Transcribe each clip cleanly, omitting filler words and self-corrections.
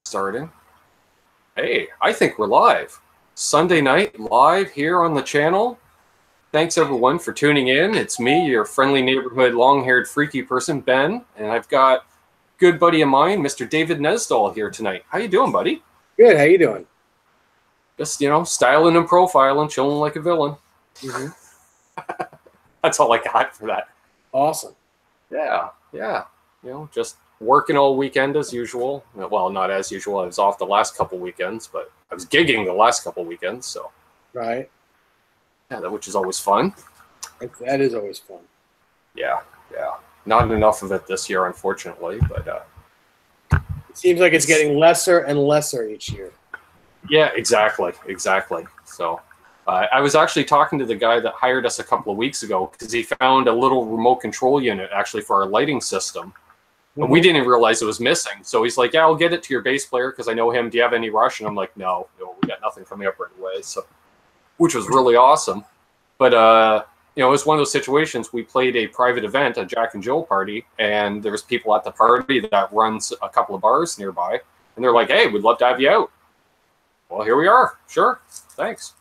Starting. Hey, I think we're live. Sunday night, live here on the channel. Thanks everyone for tuning in. It's me, your friendly neighborhood long-haired freaky person, Ben, and I've got a good buddy of mine, Mr. David Nesdall, here tonight. How you doing, buddy? Good. How you doing? Just, you know, styling and profiling, chilling like a villain. Mm-hmm. That's all I got for that. Awesome. Yeah. You know, just working all weekend as usual. Well, not as usual. I was off the last couple weekends, but I was gigging the last couple weekends, so. Right. Yeah, which is always fun. That is always fun. Yeah. Not enough of it this year, unfortunately, but it seems like it's getting lesser and lesser each year. Yeah, exactly. So I was actually talking to the guy that hired us a couple of weeks ago because he found a little remote control unit actually for our lighting system. But we didn't realize it was missing. So he's like, yeah, I'll get it to your bass player because I know him. Do you have any rush? And I'm like, no, we got nothing coming up right away. So, which was really awesome. But, you know, it was one of those situations. We played a private event, a Jack and Jill party, and there was people at the party that runs a couple of bars nearby. And they're like, hey, we'd love to have you out. Well, here we are. Sure. Thanks.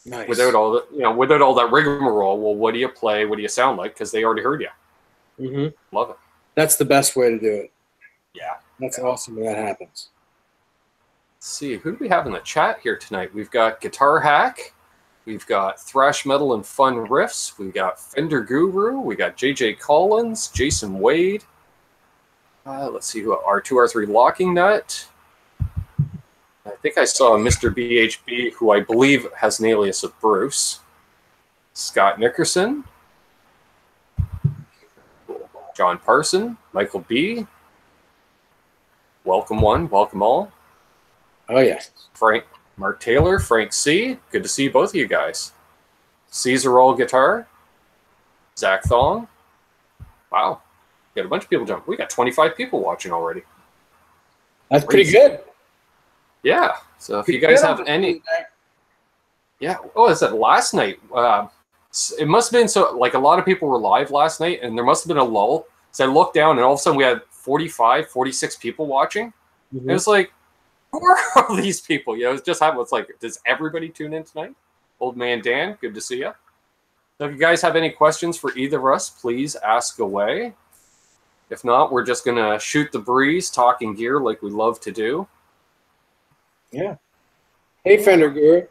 Nice. Without all that rigmarole, well, what do you play? What do you sound like? Because they already heard you. Mm-hmm. Love it. That's the best way to do it. Yeah. That's awesome when that happens. Let's see, who do we have in the chat here tonight? We've got Guitar Hack. We've got Thrash Metal and Fun Riffs. We've got Fender Guru. We got JJ Collins, Jason Wade. Let's see who R2R3 Locking Nut. I think I saw Mr. BHB, who I believe has an alias of Bruce. Scott Nickerson. John Parson, Michael B. Welcome one, welcome all. Oh, yeah. Frank, Mark Taylor, Frank C. Good to see both of you guys. Caesar All Guitar. Zach Thong. Wow. Got a bunch of people jump. We got 25 people watching already. That's pretty good. Yeah. So if you guys have any... Yeah. Oh, is that last night? It must have been so, like, a lot of people were live last night, and there must have been a lull. So I looked down, and all of a sudden we had 45, 46 people watching. Mm-hmm. It was like, who are all these people? You know, it's just how it's like, does everybody tune in tonight? Old man Dan, good to see you. So if you guys have any questions for either of us, please ask away. If not, we're just going to shoot the breeze, talking gear like we love to do. Yeah. Hey, Fender Guru.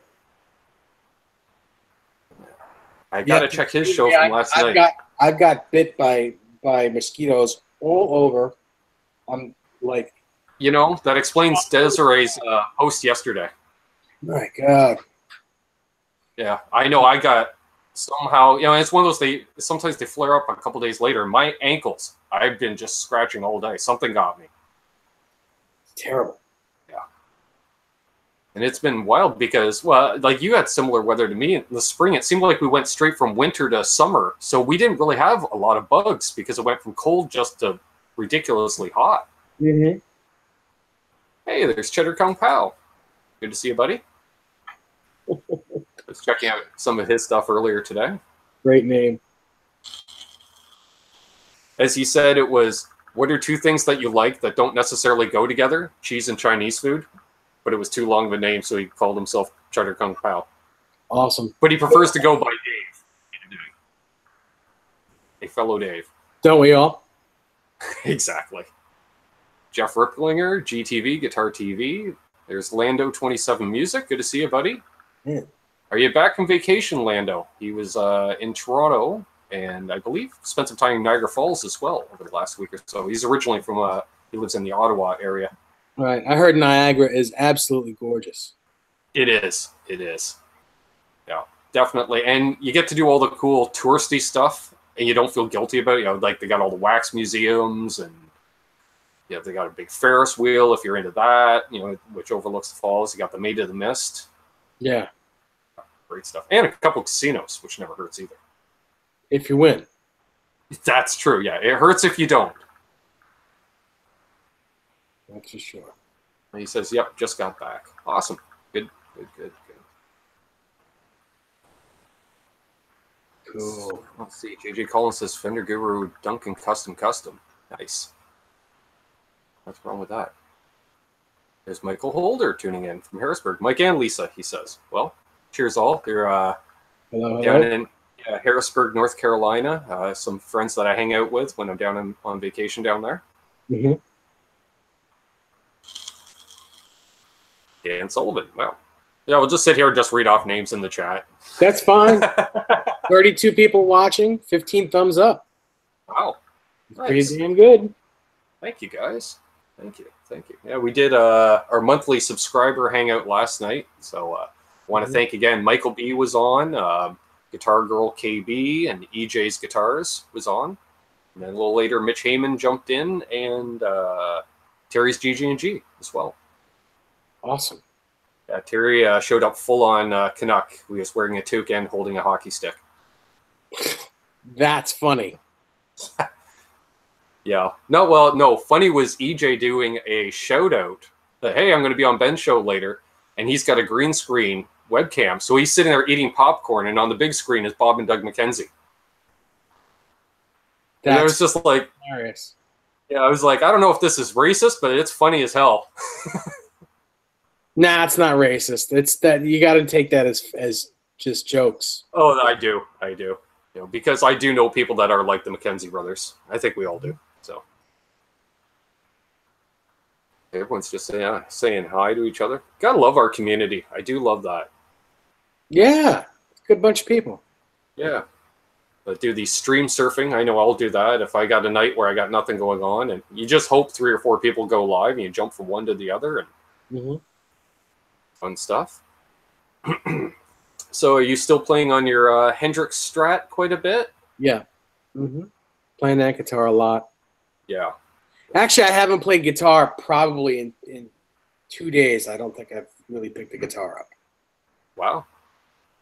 I got to check his show from last night. I've got bit by mosquitoes all over. I'm like... You know, that explains Desiree's post yesterday. My God. Yeah, I know. I got somehow, you know, it's one of those, sometimes they flare up a couple days later. My ankles, I've been just scratching all day. Something got me. Terrible. Yeah. And it's been wild because, well, like you had similar weather to me in the spring. It seemed like we went straight from winter to summer. So we didn't really have a lot of bugs because it went from cold just to ridiculously hot. Mm-hmm. Hey, there's Cheddar Kung Pao. Good to see you, buddy. I was checking out some of his stuff earlier today. Great name. As he said, it was, what are two things that you like that don't necessarily go together? Cheese and Chinese food. But it was too long of a name, so he called himself Cheddar Kung Pao. Awesome. But he prefers to go by Dave. A fellow Dave. Don't we all? Exactly. Jeff Ripplinger, GTV, Guitar TV. There's Lando27 Music. Good to see you, buddy. Yeah. Are you back from vacation, Lando? He was in Toronto, and I believe spent some time in Niagara Falls as well over the last week or so. He's originally from, he lives in the Ottawa area. Right. I heard Niagara is absolutely gorgeous. It is. It is. Yeah, definitely. And you get to do all the cool touristy stuff, and you don't feel guilty about it. You know, like they got all the wax museums, and you know, they got a big Ferris wheel if you're into that, you know, which overlooks the falls. You got the Maid of the Mist. Yeah. Great stuff. And a couple of casinos, which never hurts either. If you win. That's true, yeah. It hurts if you don't. That's for sure. And he says, yep, just got back. Awesome. Good. Cool. Let's see. JJ Collins says Fender Guru Duncan Custom. Nice. What's wrong with that? There's Michael Holder tuning in from Harrisburg. Mike and Lisa, he says. Well, cheers all. They're Hello. down in Harrisburg, North Carolina. Some friends that I hang out with when I'm down on vacation down there. Mm-hmm. Dan Sullivan. Well, yeah, we'll just sit here and just read off names in the chat. That's fine. 32 people watching, 15 thumbs up. Wow. Nice. Pretty damn good. Thank you, guys. Thank you. Yeah, we did our monthly subscriber hangout last night. So I want to thank again. Michael B was on. guitargirlkb and EJ's Guitars was on. And then a little later, Mitch Heyman jumped in, and Terry's GG&G as well. Awesome. Yeah, Terry showed up full on Canuck. He was wearing a toque and holding a hockey stick. That's funny. Yeah. No, funny was EJ doing a shout out that, hey, I'm going to be on Ben's show later. And he's got a green screen webcam. So he's sitting there eating popcorn. And on the big screen is Bob and Doug McKenzie. And I was just like, hilarious. Yeah, I was like, I don't know if this is racist, but it's funny as hell. Nah, it's not racist. It's that you got to take that as just jokes. Oh, I do. You know, because I do know people that are like the McKenzie brothers. I think we all do. So everyone's just saying hi to each other. Gotta love our community. I do love that. Yeah, it's a good bunch of people. Yeah. But do the stream surfing. I know I'll do that if I got a night where I got nothing going on, and you just hope 3 or 4 people go live and you jump from one to the other, and fun stuff. So are you still playing on your Hendrix Strat quite a bit? Yeah. Playing that guitar a lot. Yeah. Actually, I haven't played guitar probably in 2 days. I don't think I've really picked the guitar up. Wow.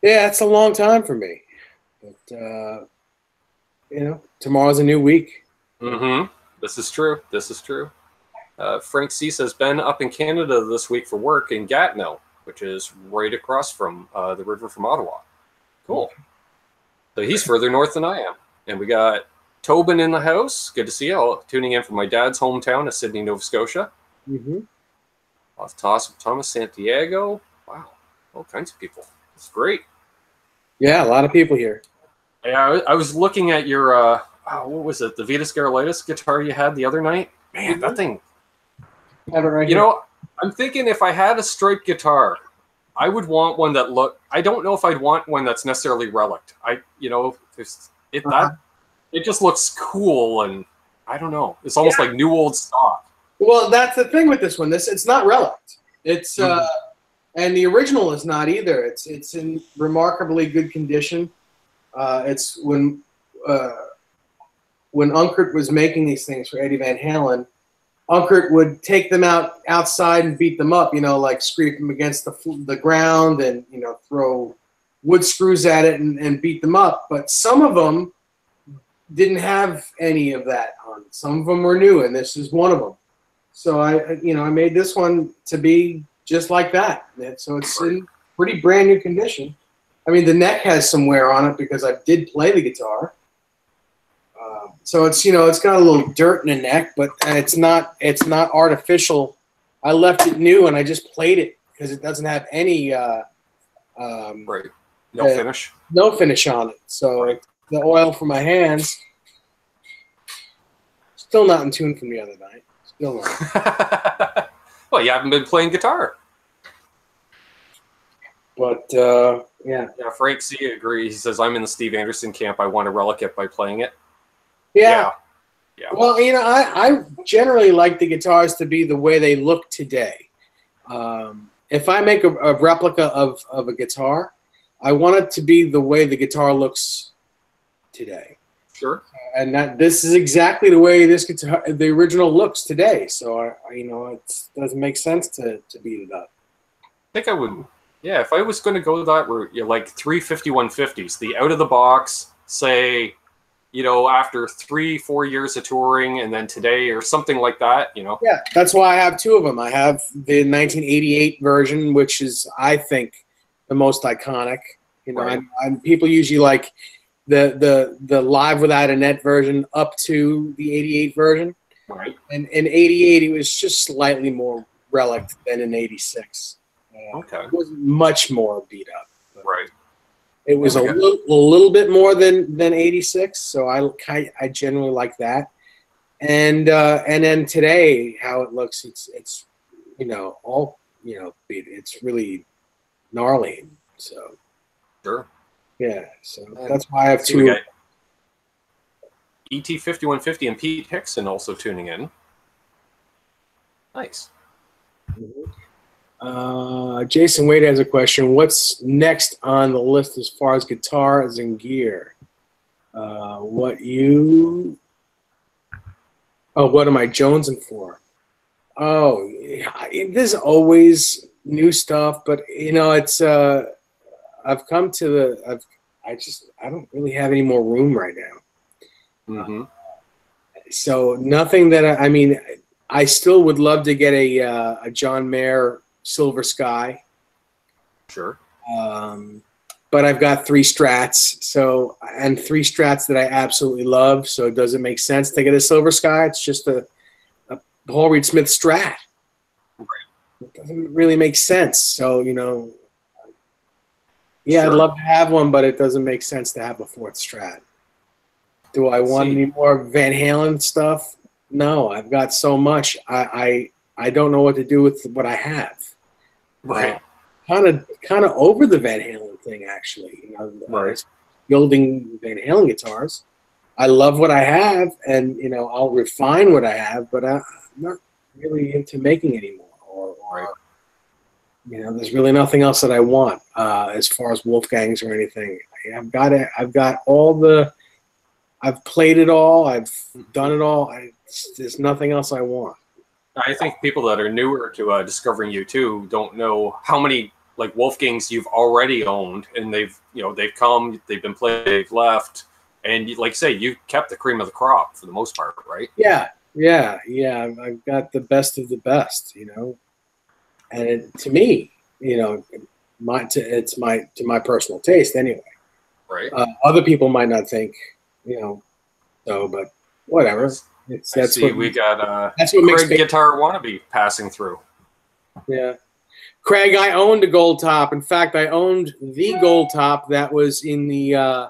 Yeah, it's a long time for me. But, you know, tomorrow's a new week. This is true. Frank C says, Ben up in Canada this week for work in Gatineau, which is right across from the river from Ottawa. Cool. So he's further north than I am. And we got Tobin in the house. Good to see you. Tuning in from my dad's hometown of Sydney, Nova Scotia. Off Thomas Santiago. Wow. All kinds of people. It's great. Yeah, a lot of people here. Yeah, I was looking at your, what was it? The Vitas Garolitis guitar you had the other night? Man, that thing. Have it right you here. know, I'm thinking if I had a striped guitar, I would want one that looked. I don't know if I'd want one that's necessarily relict. It just looks cool, and I don't know. It's almost like new old stock. Well, that's the thing with this one. It's not relict. It's and the original is not either. It's in remarkably good condition. It's when Unkert was making these things for Eddie Van Halen, Unkert would take them outside and beat them up, you know, like scrape them against the ground and, you know, throw wood screws at it and beat them up. But some of them didn't have any of that on. Some of them were new, and this is one of them. So I made this one to be just like that. So it's in pretty brand new condition. I mean, the neck has some wear on it because I did play the guitar. So it's, you know, it's got a little dirt in the neck, but it's not artificial. I left it new and I just played it because it doesn't have any finish. No finish on it. So the oil for my hands, still not in tune from the other night. Still not. Well, you haven't been playing guitar. But yeah. Yeah, Frank C agrees. He says, I'm in the Steve Andersen camp. I want to relic it by playing it. Yeah. Yeah. Well, you know, I generally like the guitars to be the way they look today. If I make a replica of a guitar, I want it to be the way the guitar looks today. Sure. And this is exactly the way this guitar, the original, looks today. So, it doesn't make sense to beat it up. I think I would. Yeah, if I was going to go that route, like 3 5150s, the out of the box, say, you know, after 3-4 years of touring, and then today or something like that, you know. Yeah, that's why I have 2 of them. I have the 1988 version, which is, I think, the most iconic. You know, Right. and people usually like the live without a net version up to the 88 version. Right. And in 88, it was just slightly more relic than an 86. Okay. It was much more beat up. Right. It was a little bit more than 86, so I generally like that. And then today, how it looks, it's all it's really gnarly. So Sure. yeah, so that's why I have two. ET5150 and Pete Hickson also tuning in. Nice. Jason Wade has a question. What's next on the list as far as guitars and gear? What am I jonesing for? Oh, there's always new stuff, but it's I've come to the I don't really have any more room right now. So nothing that I mean, I still would love to get a John Mayer Silver Sky. Sure. But I've got 3 Strats, and 3 Strats that I absolutely love. So does it make sense to get a Silver Sky? It's just a Paul Reed Smith Strat. Right. It doesn't really make sense. So yeah, Sure. I'd love to have one, but it doesn't make sense to have a 4th Strat. Do I want any more Van Halen stuff? No, I've got so much. I don't know what to do with what I have. Right. Kind of over the Van Halen thing, actually. Right. Building Van Halen guitars. I love what I have, and I'll refine what I have, but I'm not really into making anymore. Or there's really nothing else that I want as far as Wolfgangs or anything. I've got all the. I've played it all. I've done it all. There's nothing else I want. I think people that are newer to discovering you too don't know how many like Wolfgangs you've already owned, and they've come, they've been played, they've left, and like say you kept the cream of the crop for the most part, right? Yeah. I've got the best of the best, and to me, it's my personal taste anyway. Right. Other people might not think. But whatever. That's what we got. That's what Craig makes Guitar Wannabe passing through. Yeah, Craig, I owned a gold top. In fact, I owned the gold top that was in the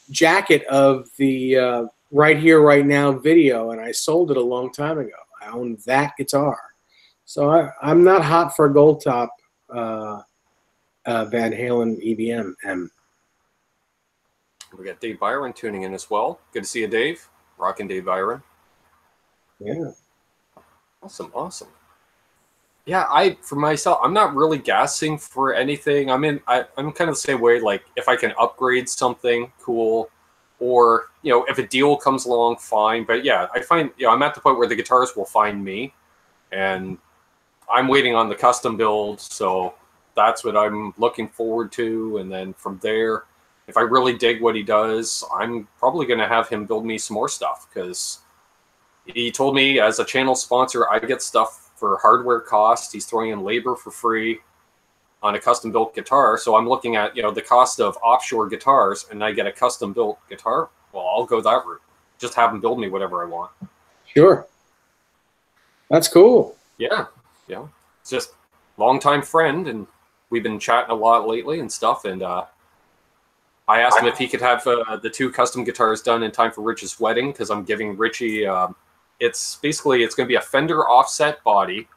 jacket of the Right Here, Right Now video, and I sold it a long time ago. I owned that guitar, so I'm not hot for a gold top Van Halen EBM M. We got Dave Byron tuning in as well. Good to see you, Dave. Rocking Dave Byron. Yeah. Awesome. Yeah, for myself, I'm not really gassing for anything. I'm kind of the same way. Like if I can upgrade something, cool, or if a deal comes along, fine. But yeah, I find I'm at the point where the guitars will find me, and I'm waiting on the custom build. So that's what I'm looking forward to, and then from there. If I really dig what he does, I'm probably going to have him build me some more stuff because he told me as a channel sponsor, I get stuff for hardware cost. He's throwing in labor for free on a custom built guitar. So I'm looking at, the cost of offshore guitars and I get a custom built guitar. Well, I'll go that route. Just have him build me whatever I want. Sure. That's cool. Yeah. It's just longtime friend and we've been chatting a lot lately and stuff. And, I asked him if he could have the 2 custom guitars done in time for Rich's wedding because I'm giving Richie. It's going to be a Fender offset body,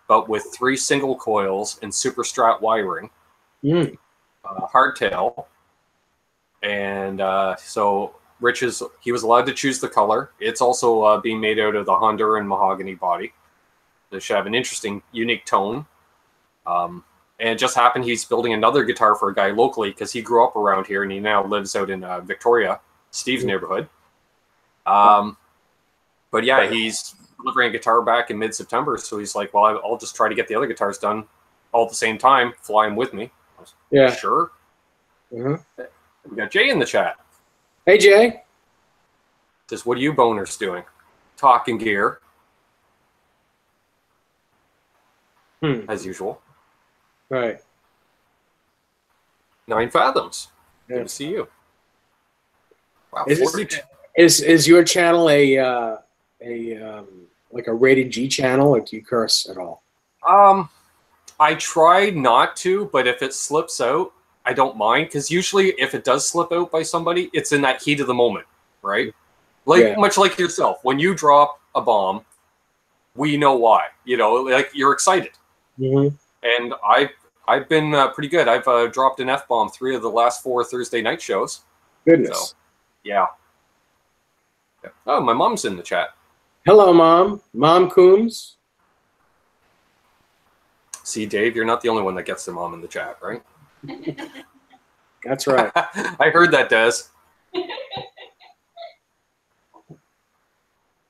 but with 3 single coils and super strat wiring, hardtail, and so he was allowed to choose the color. It's also being made out of the Honduran mahogany body. It should have an interesting, unique tone. And it just happened he's building another guitar for a guy locally because he grew up around here and he now lives out in Victoria, Steve's neighborhood. But yeah, he's delivering a guitar back in mid-September. So he's like, well, I'll just try to get the other guitars done all at the same time. Fly him with me. Yeah. Sure. We got Jay in the chat. Hey, Jay. Says, what are you boners doing? Talking gear. As usual. Right. 9 Fathoms. Yeah. Good to see you. Wow, is your channel a like a rated G channel, or do you curse at all? I try not to, but if it slips out, I don't mind, because usually if it does slip out by somebody, it's in that heat of the moment, right? Like much like yourself, when you drop a bomb, we know why. You know, like you're excited, and I've been pretty good. I've dropped an F-bomb 3 of the last 4 Thursday night shows. Goodness. So, yeah. Oh, my mom's in the chat. Hello, Mom. Mom Coombs. See, Dave, you're not the only one that gets their mom in the chat, right? That's right. I heard that, Des.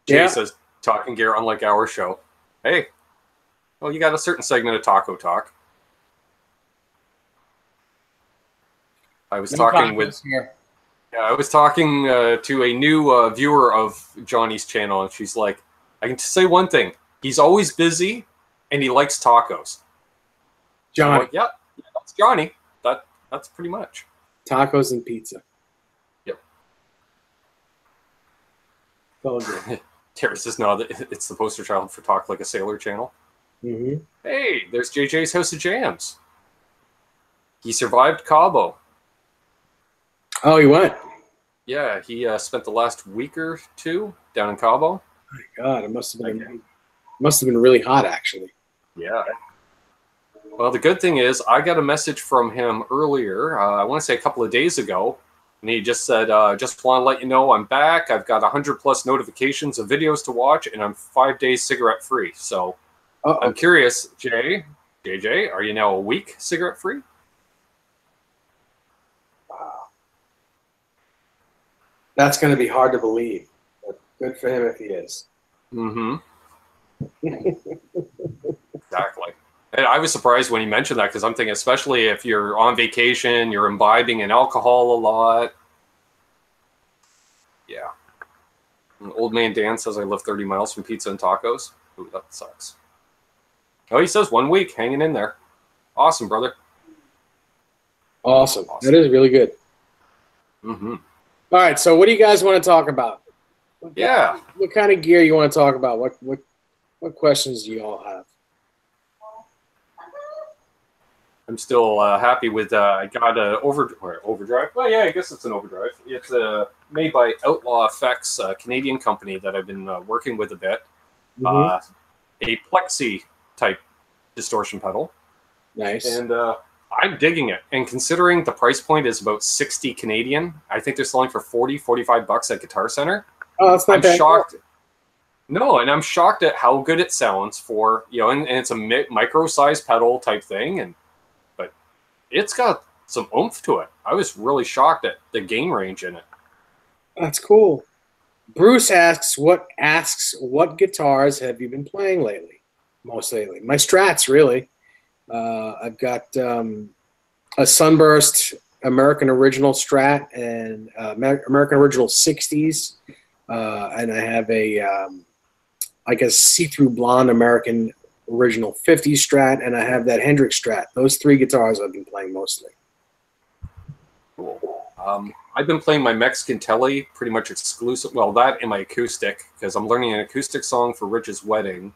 Jay says, talking gear, unlike our show. Hey, well, you got a certain segment of Taco Talk. I was talking with... Yeah, I was talking to a new viewer of Johnny's channel, and she's like, I can say one thing. He's always busy, and he likes tacos. Johnny. Like, yeah, that's Johnny. That's pretty much. Tacos and pizza. Yep. Oh, good. Terry says, no, it's the poster child for Talk Like a Sailor channel. Hey, there's JJ's House of Jams. He survived Cabo. Oh, he went? Yeah, he spent the last week or 2 down in Cabo. My God, it must have been really hot, actually. Yeah. Well, the good thing is I got a message from him earlier, I want to say a couple of days ago, and he just said, just want to let you know I'm back. I've got 100+ notifications of videos to watch, and I'm 5 days cigarette-free. So I'm curious, JJ, are you now a week cigarette-free? Wow. That's going to be hard to believe. But good for him if he is. Exactly. And I was surprised when he mentioned that, because I'm thinking, especially if you're on vacation, you're imbibing in alcohol a lot. Yeah. And Old Man Dan says, I live 30 miles from pizza and tacos. Ooh, that sucks. Oh, he says 1 week, hanging in there. Awesome, brother. Awesome. That is really good. All right, so what do you guys want to talk about? What kind of gear you want to talk about? What questions do you all have? I'm still happy with, I got an overdrive. Well, yeah, I guess it's an overdrive. It's made by Outlaw Effects, a Canadian company that I've been working with a bit. A plexi-type distortion pedal. Nice. And I'm digging it. And considering the price point is about 60 Canadian, I think they're selling for 40, 45 bucks at Guitar Center. Oh, that's not bad. I'm shocked. No, and I'm shocked at how good it sounds for, you know, and it's a micro-sized pedal type thing, but it's got some oomph to it. I was really shocked at the gain range in it. That's cool. Bruce asks, what guitars have you been playing lately? Most lately. My Strats, really. I've got a Sunburst American Original Strat and American Original 60s. And I have a like a see-through blonde American Original 50 Strat, and I have that Hendrix Strat. Those 3 guitars I've been playing mostly. Cool. I've been playing my Mexican Telly pretty much exclusive. Well, that and my acoustic, because I'm learning an acoustic song for Rich's wedding,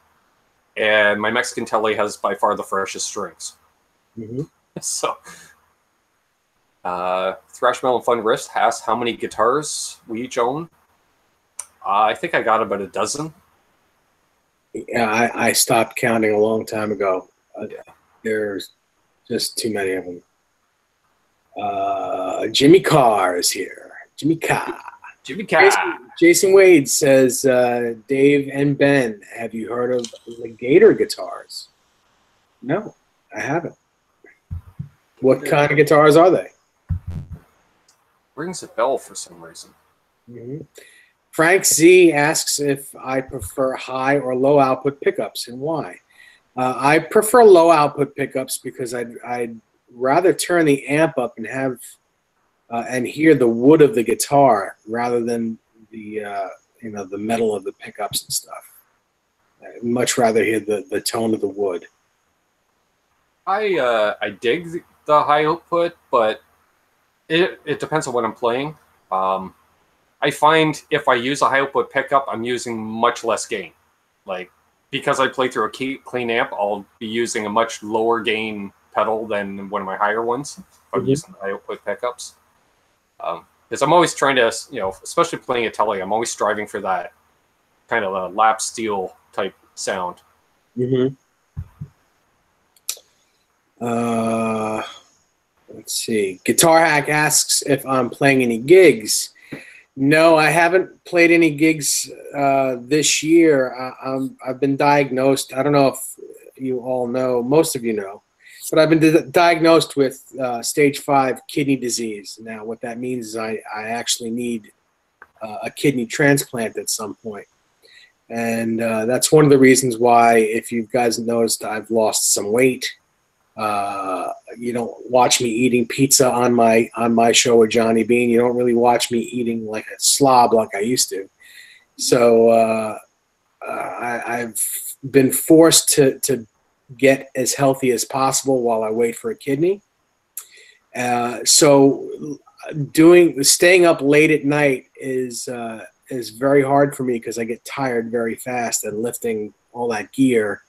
and my Mexican Telly has by far the freshest strings. So, Thrashmetal and Fun Riffs asks how many guitars we each own. I think I got about a dozen. Yeah, I stopped counting a long time ago. There's just too many of them. Jimmy Carr is here. Jimmy Carr. Jason Wade says, Dave and Ben, have you heard of Legator guitars? No, I haven't. What kind of guitars are they? Rings a bell for some reason. Frank Z asks if I prefer high or low output pickups and why. I prefer low output pickups because I'd rather turn the amp up and have and hear the wood of the guitar rather than the the metal of the pickups and stuff. I'd much rather hear the tone of the wood. I dig the high output, but it depends on what I'm playing. I find if I use a high output pickup, I'm using much less gain. Like, because I play through a clean amp, I'll be using a much lower gain pedal than one of my higher ones. If I'm using high output pickups. Because I'm always trying to, you know, especially playing a Tele, I'm always striving for that kind of a lap steel type sound. Let's see. Guitar Hack asks if I'm playing any gigs. No, I haven't played any gigs this year. I've been diagnosed. I don't know if you all know. Most of you know. But I've been diagnosed with stage 5 kidney disease. Now, what that means is I actually need a kidney transplant at some point. And that's one of the reasons why, if you guys noticed, I've lost some weight. You don't watch me eating pizza on my show with Johnny Beane. You don't really watch me eating like a slob like I used to. So I've been forced to get as healthy as possible while I wait for a kidney. So staying up late at night is very hard for me because I get tired very fast, and lifting all that gear,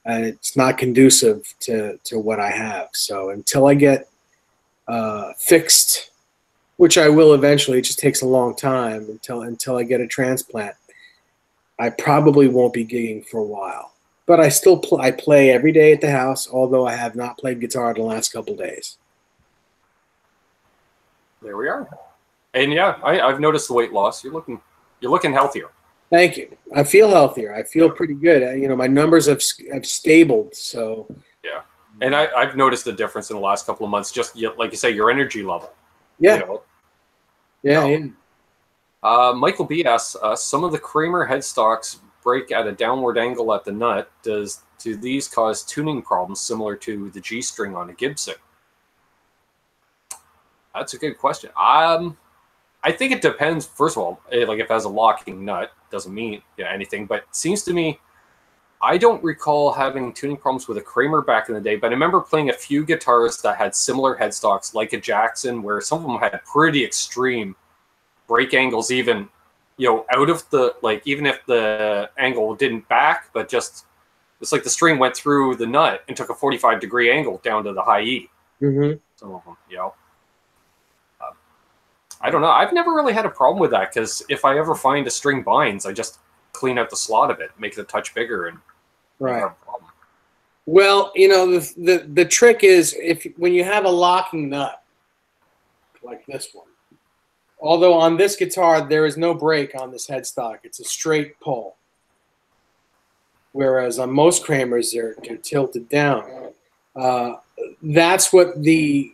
and it's not conducive to what I have. So until I get fixed, which I will eventually, it just takes a long time until I get a transplant, I probably won't be gigging for a while. But I still I play every day at the house, although I have not played guitar in the last couple days. There we are. And yeah, I've noticed the weight loss. You're looking healthier. Thank you. I feel healthier. I feel pretty good. You know, my numbers have stabled. So yeah, and I've noticed a difference in the last couple of months. Just like you say, your energy level. Yeah. You know? Yeah. Michael B asks us, some of the Kramer headstocks break at a downward angle at the nut. Do these cause tuning problems similar to the G string on a Gibson? That's a good question. I think it depends. First of all, like if it has a locking nut, doesn't mean anything. But it seems to me, I don't recall having tuning problems with a Kramer back in the day. But I remember playing a few guitars that had similar headstocks, like a Jackson, where some of them had pretty extreme break angles, even out of the, like, even if the angle didn't back, but just it's like the string went through the nut and took a 45-degree angle down to the high E. Some of them, I don't know. I've never really had a problem with that, because if I ever find a string binds, I just clean out the slot of it, make it a touch bigger, and right. Have a problem. Well, the trick is when you have a locking nut like this one. Although on this guitar there is no break on this headstock, it's a straight pull. Whereas on most Kramers they're tilted down. That's what the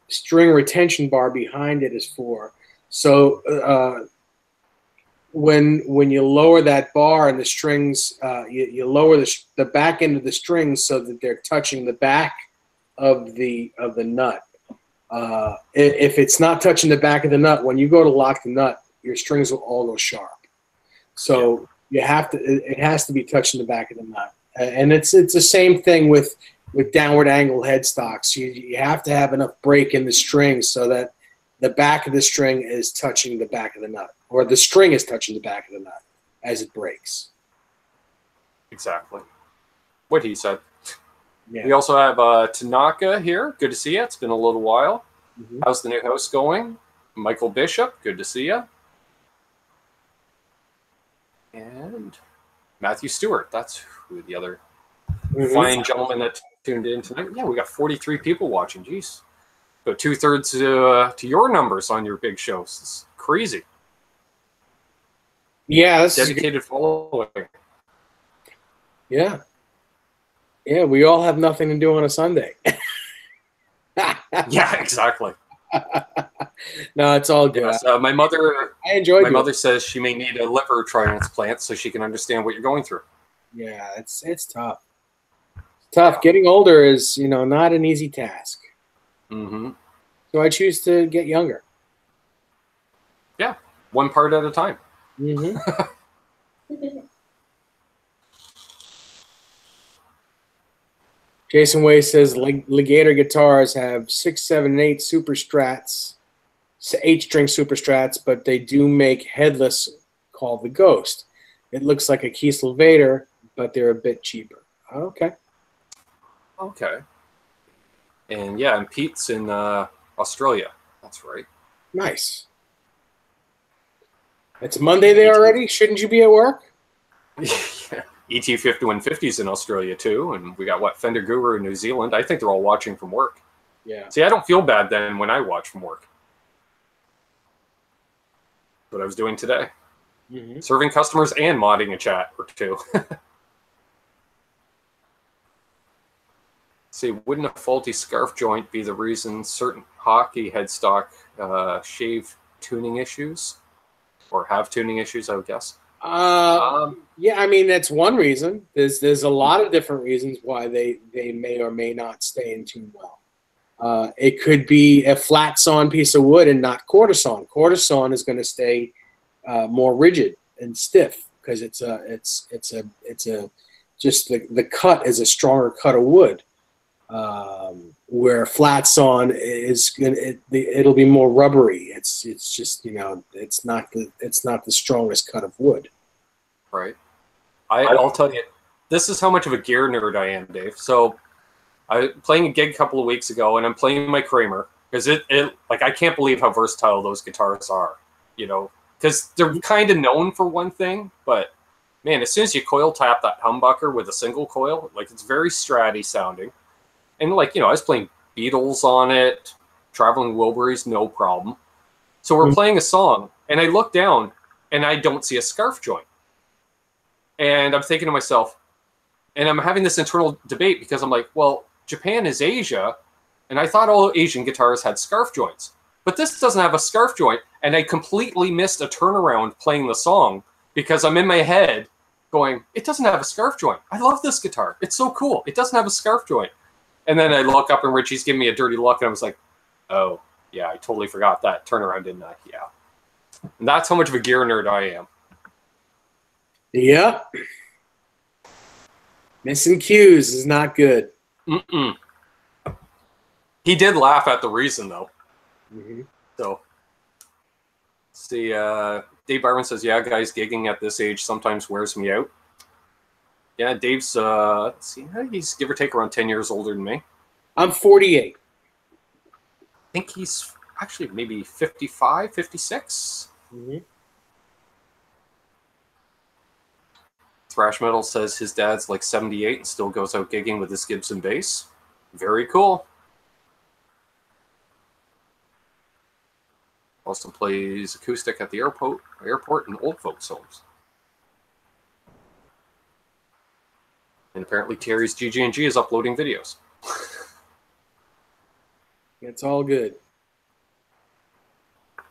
string retention bar behind it is for. So when you lower that bar and the strings, you lower the back end of the strings so that they're touching the back of the nut. If it's not touching the back of the nut, when you go to lock the nut, your strings will all go sharp. So it has to be touching the back of the nut. And it's the same thing with downward angle headstocks. You have to have enough break in the string so that the back of the string is touching the back of the nut, or the string is touching the back of the nut as it breaks. Exactly what he said. Yeah. We also have Tanaka here. Good to see you. It's been a little while. How's the new house going? Michael Bishop, good to see you. And Matthew Stewart. That's who the other fine gentleman that tuned in tonight. Yeah, we got 43 people watching. Jeez. But 2/3 to your numbers on your big shows. It's crazy. Yeah. Dedicated following. Yeah. Yeah, we all have nothing to do on a Sunday. Yeah, exactly. No, it's all good. Yes, my mother. I enjoyed. My mother says she may need a liver transplant so she can understand what you're going through. Yeah, it's tough. It's tough. Getting older is not an easy task. So I choose to get younger. Yeah, one part at a time. Jason Way says Legator guitars have 6, 7, and 8 super strats, 8-string super strats, but they do make headless called the Ghost. It looks like a Kiesel Vader, but they're a bit cheaper. Okay. Okay. And yeah, and Pete's in Australia. That's right. Nice. It's Monday there already. Shouldn't you be at work? Yeah. ET5150's in Australia too, and we got what, Fender Guru in New Zealand. I think they're all watching from work. Yeah. See, I don't feel bad then when I watch from work. What I was doing today. Serving customers and modding a chat or two. See, wouldn't a faulty scarf joint be the reason certain hockey headstock shave tuning issues? Or have tuning issues, I would guess. Yeah, I mean, that's one reason. There's a lot of different reasons why they may or may not stay in tune well. It could be a flat sawn piece of wood and not quarter sawn. Quarter sawn is going to stay more rigid and stiff because it's just the cut is a stronger cut of wood. Where flat sawn is it'll be more rubbery. It's just, you know, it's not the strongest cut of wood. Right. I'll tell you, this is how much of a gear nerd I am, Dave. So I was playing a gig a couple of weeks ago, and I'm playing my Kramer because it like, I can't believe how versatile those guitars are. You know, because they're kind of known for one thing, but man, as soon as you coil tap that humbucker with a single coil, like, it's very stratty sounding. And, like, you know, I was playing Beatles on it, Traveling Wilburys, no problem. So we're playing a song, and I look down, and I don't see a scarf joint. And I'm thinking to myself, and I'm having this internal debate because I'm like, well, Japan is Asia, and I thought all Asian guitars had scarf joints. But this doesn't have a scarf joint, and I completely missed a turnaround playing the song because I'm in my head going, it doesn't have a scarf joint. I love this guitar. It's so cool. It doesn't have a scarf joint. And then I look up and Richie's giving me a dirty look, and I was like, oh, yeah, I totally forgot that turnaround, didn't I? Yeah. And that's how much of a gear nerd I am. Yeah. Missing cues is not good. He did laugh at the reason, though. Mm-hmm. So, see, Dave Byron says, yeah, guys, gigging at this age sometimes wears me out. Yeah, Dave's, let's see, he's give or take around 10 years older than me. I'm 48. I think he's actually maybe 55, 56. Mm-hmm. Thrash Metal says his dad's like 78 and still goes out gigging with his Gibson bass. Very cool. Also plays acoustic at the airport and old folks' homes. And apparently Terry's GG&G is uploading videos. It's all good.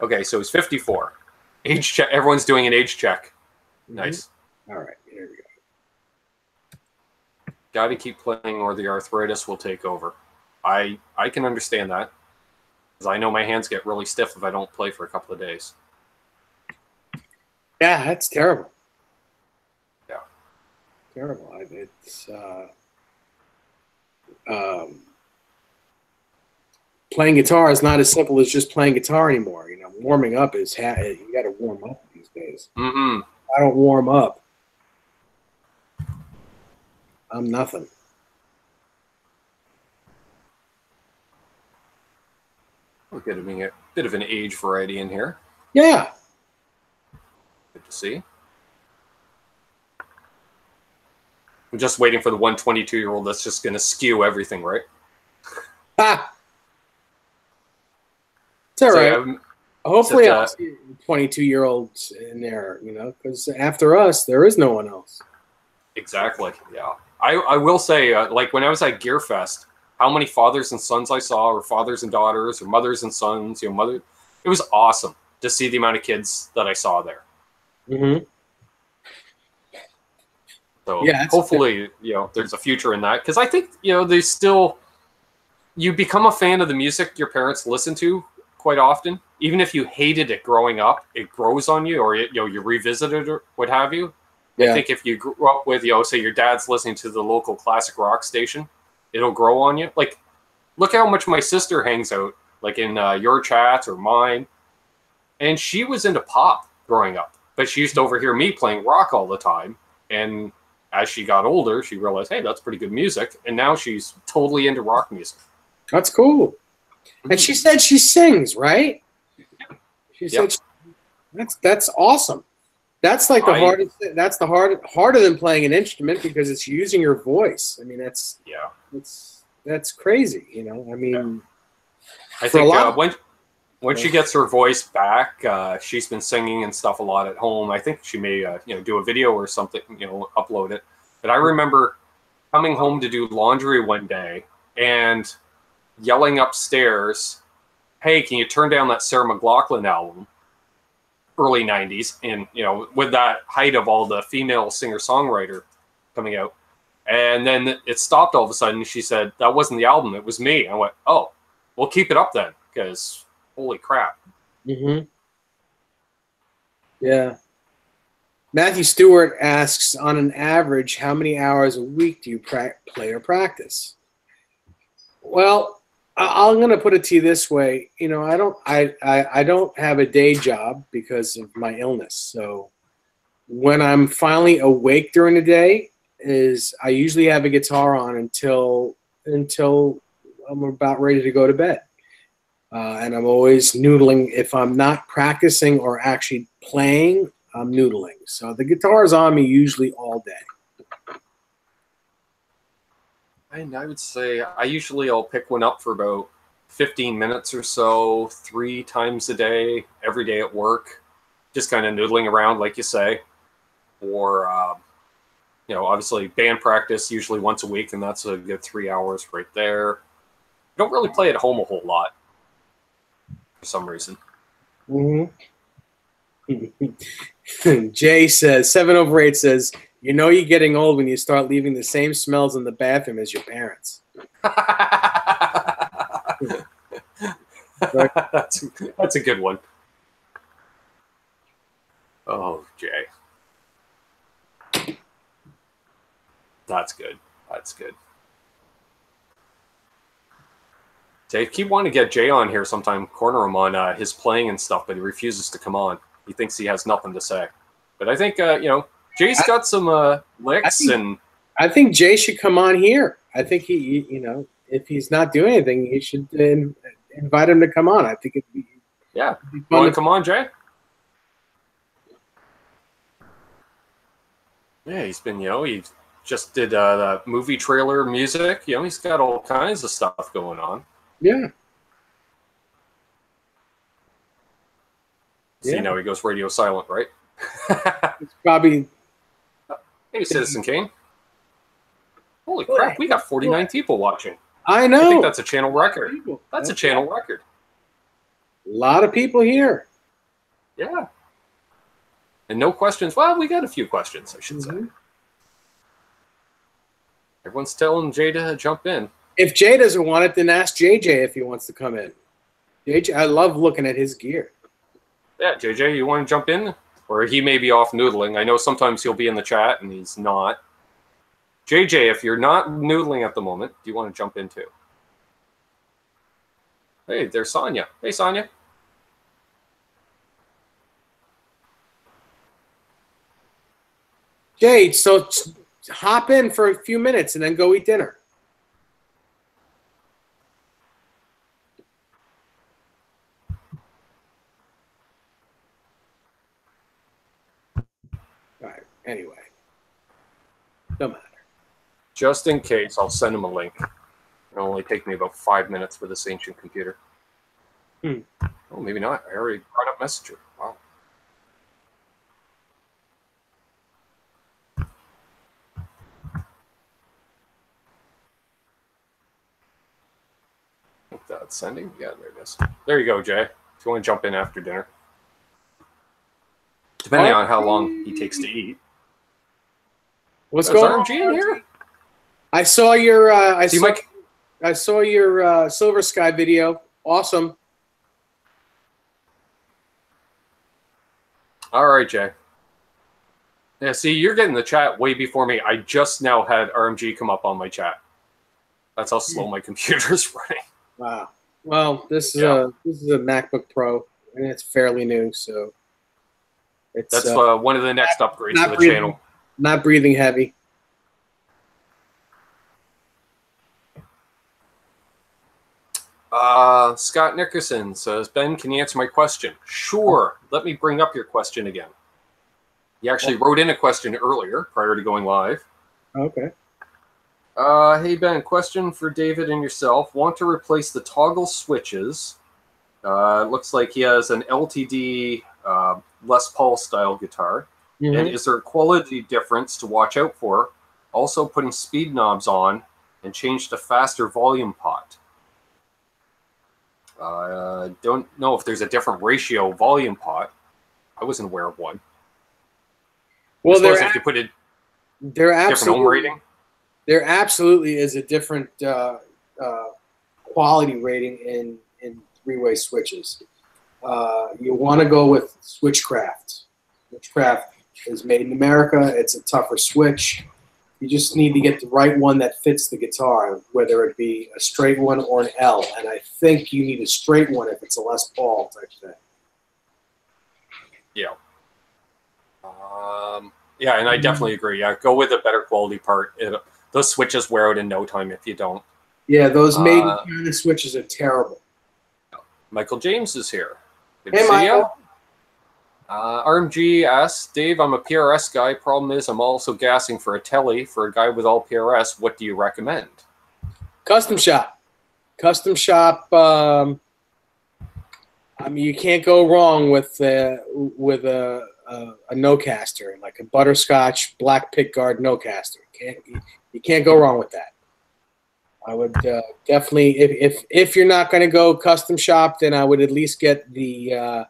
Okay, so he's 54. Age check. Everyone's doing an age check. Nice. All right, here we go. Got to keep playing or the arthritis will take over. I can understand that. Because I know my hands get really stiff if I don't play for a couple of days. Yeah, that's terrible. Yeah. Terrible. It's playing guitar is not as simple as just playing guitar anymore. You know, warming up is you got to warm up these days. Mm-hmm. I don't warm up. I'm nothing. We're getting a bit of an age variety in here. Yeah. Good to see. I'm just waiting for the 122-year-old that's just going to skew everything, right? Ah. It's all right. Hopefully I'll see 22-year-olds in there, you know, because after us, there is no one else. Exactly, yeah. I will say, like, when I was at Gear Fest, how many fathers and sons I saw, or fathers and daughters, or mothers and sons, you know, it was awesome to see the amount of kids that I saw there. Mm-hmm. So yeah, hopefully, you know, there's a future in that. Because I think, you know, you become a fan of the music your parents listen to quite often. Even if you hated it growing up, it grows on you, or, you know, you revisit it or what have you. Yeah. I think if you grew up with, you know, say your dad's listening to the local classic rock station, it'll grow on you. Like, look how much my sister hangs out, like in your chats or mine. And she was into pop growing up. but she used to overhear me playing rock all the time. And as she got older, she realized, hey, that's pretty good music. And now she's totally into rock music. That's cool. And she said she sings, right? She said that's awesome. That's like the hardest. That's the harder than playing an instrument because it's using your voice. I mean, that's crazy. You know, I mean, I think when she gets her voice back, she's been singing and stuff a lot at home. I think she may do a video or something, upload it. But I remember coming home to do laundry one day and yelling upstairs, "Hey, can you turn down that Sarah McLachlan album?" Early 90s, and with that height of all the female singer-songwriter coming out. And then it stopped all of a sudden. She said, "That wasn't the album, it was me." I went, "Oh, we'll keep it up then, because holy crap." Mm-hmm. Yeah. Matthew Stewart asks, on an average, how many hours a week do you play or practice? Well, I'm going to put it to you this way. I don't have a day job because of my illness. So when I'm finally awake during the day, I usually have a guitar on until I'm about ready to go to bed. And I'm always noodling. If I'm not practicing or actually playing, I'm noodling. So the guitar is on me usually all day. And I would say I'll pick one up for about 15 minutes or so, 3 times a day, every day at work, just kind of noodling around, like you say. Or, obviously band practice usually once a week, and that's a good 3 hours right there. I don't really play at home a whole lot for some reason. Mm-hmm. Jay says, 7/8 says, you're getting old when you start leaving the same smells in the bathroom as your parents. That's a good one. Oh, Jay. That's good. That's good. Dave, keep wanting to get Jay on here sometime, corner him on his playing and stuff, but he refuses to come on. He thinks he has nothing to say. But I think, Jay's got some licks, I think Jay should come on here. I think he, if he's not doing anything, you should invite him to come on. I think it'd be you want to come on, Jay? Yeah, he's been, he just did the movie trailer music. He's got all kinds of stuff going on. Yeah. See, now he goes radio silent, right? It's probably. Hey, Citizen Kane. Holy crap, we got 49 people watching. I know. I think that's a channel record. That's a channel record. A lot of people here. Yeah. And no questions. Well, we got a few questions, I should say. Everyone's telling Jay to jump in. If Jay doesn't want it, then ask JJ if he wants to come in. JJ, I love looking at his gear. Yeah, JJ, you want to jump in? Or he may be off noodling. I know sometimes he'll be in the chat and he's not. JJ, if you're not noodling at the moment, do you want to jump in too? Hey, there's Sonia. Hey, Sonia. Jay, so hop in for a few minutes and then go eat dinner. All right. Anyway, no matter. Just in case, I'll send him a link. It'll only take me about 5 minutes for this ancient computer. Oh, maybe not. I already brought up Messenger. Wow. That's sending. Yeah, there it is. There you go, Jay. If you want to jump in after dinner. Depending on how long he takes to eat. What's going on? RMG in here? I saw your I saw your Silver Sky video. Awesome. All right, Jay. Yeah, see, you're getting the chat way before me. I just now had RMG come up on my chat. That's how slow my computer's running. Wow. Well, this is a MacBook Pro, and it's fairly new, so It's That's one of the next upgrades to the channel. Not breathing heavy. Scott Nickerson says, Ben, can you answer my question? Sure. Let me bring up your question again. You actually wrote in a question earlier prior to going live. Okay. Hey, Ben, question for David and yourself. Want to replace the toggle switches. It looks like he has an LTD Les Paul style guitar. Mm-hmm. And is there a quality difference to watch out for? Also putting speed knobs on and change to faster volume pot. Don't know if there's a different ratio volume pot. I wasn't aware of one. Well, if you put it different ohm rating. There absolutely is a different quality rating in three-way switches. You want to go with Switchcraft. Switchcraft is made in America. It's a tougher switch. You just need to get the right one that fits the guitar, whether it be a straight one or an L. And I think you need a straight one if it's a Les Paul type thing. Yeah. Yeah, and I definitely agree. Yeah, go with a better quality part. Those switches wear out in no time if you don't. Yeah, those made in China switches are terrible. Michael James is here. Good Hey, to see Michael. you. RMG asks, Dave, I'm a PRS guy. Problem is, I'm also gassing for a telly. For a guy with all PRS, what do you recommend? Custom shop. Custom shop. I mean, you can't go wrong with a no-caster, like a butterscotch black pickguard no-caster. You can't go wrong with that. I would definitely, if you're not going to go custom shop, then I would at least get the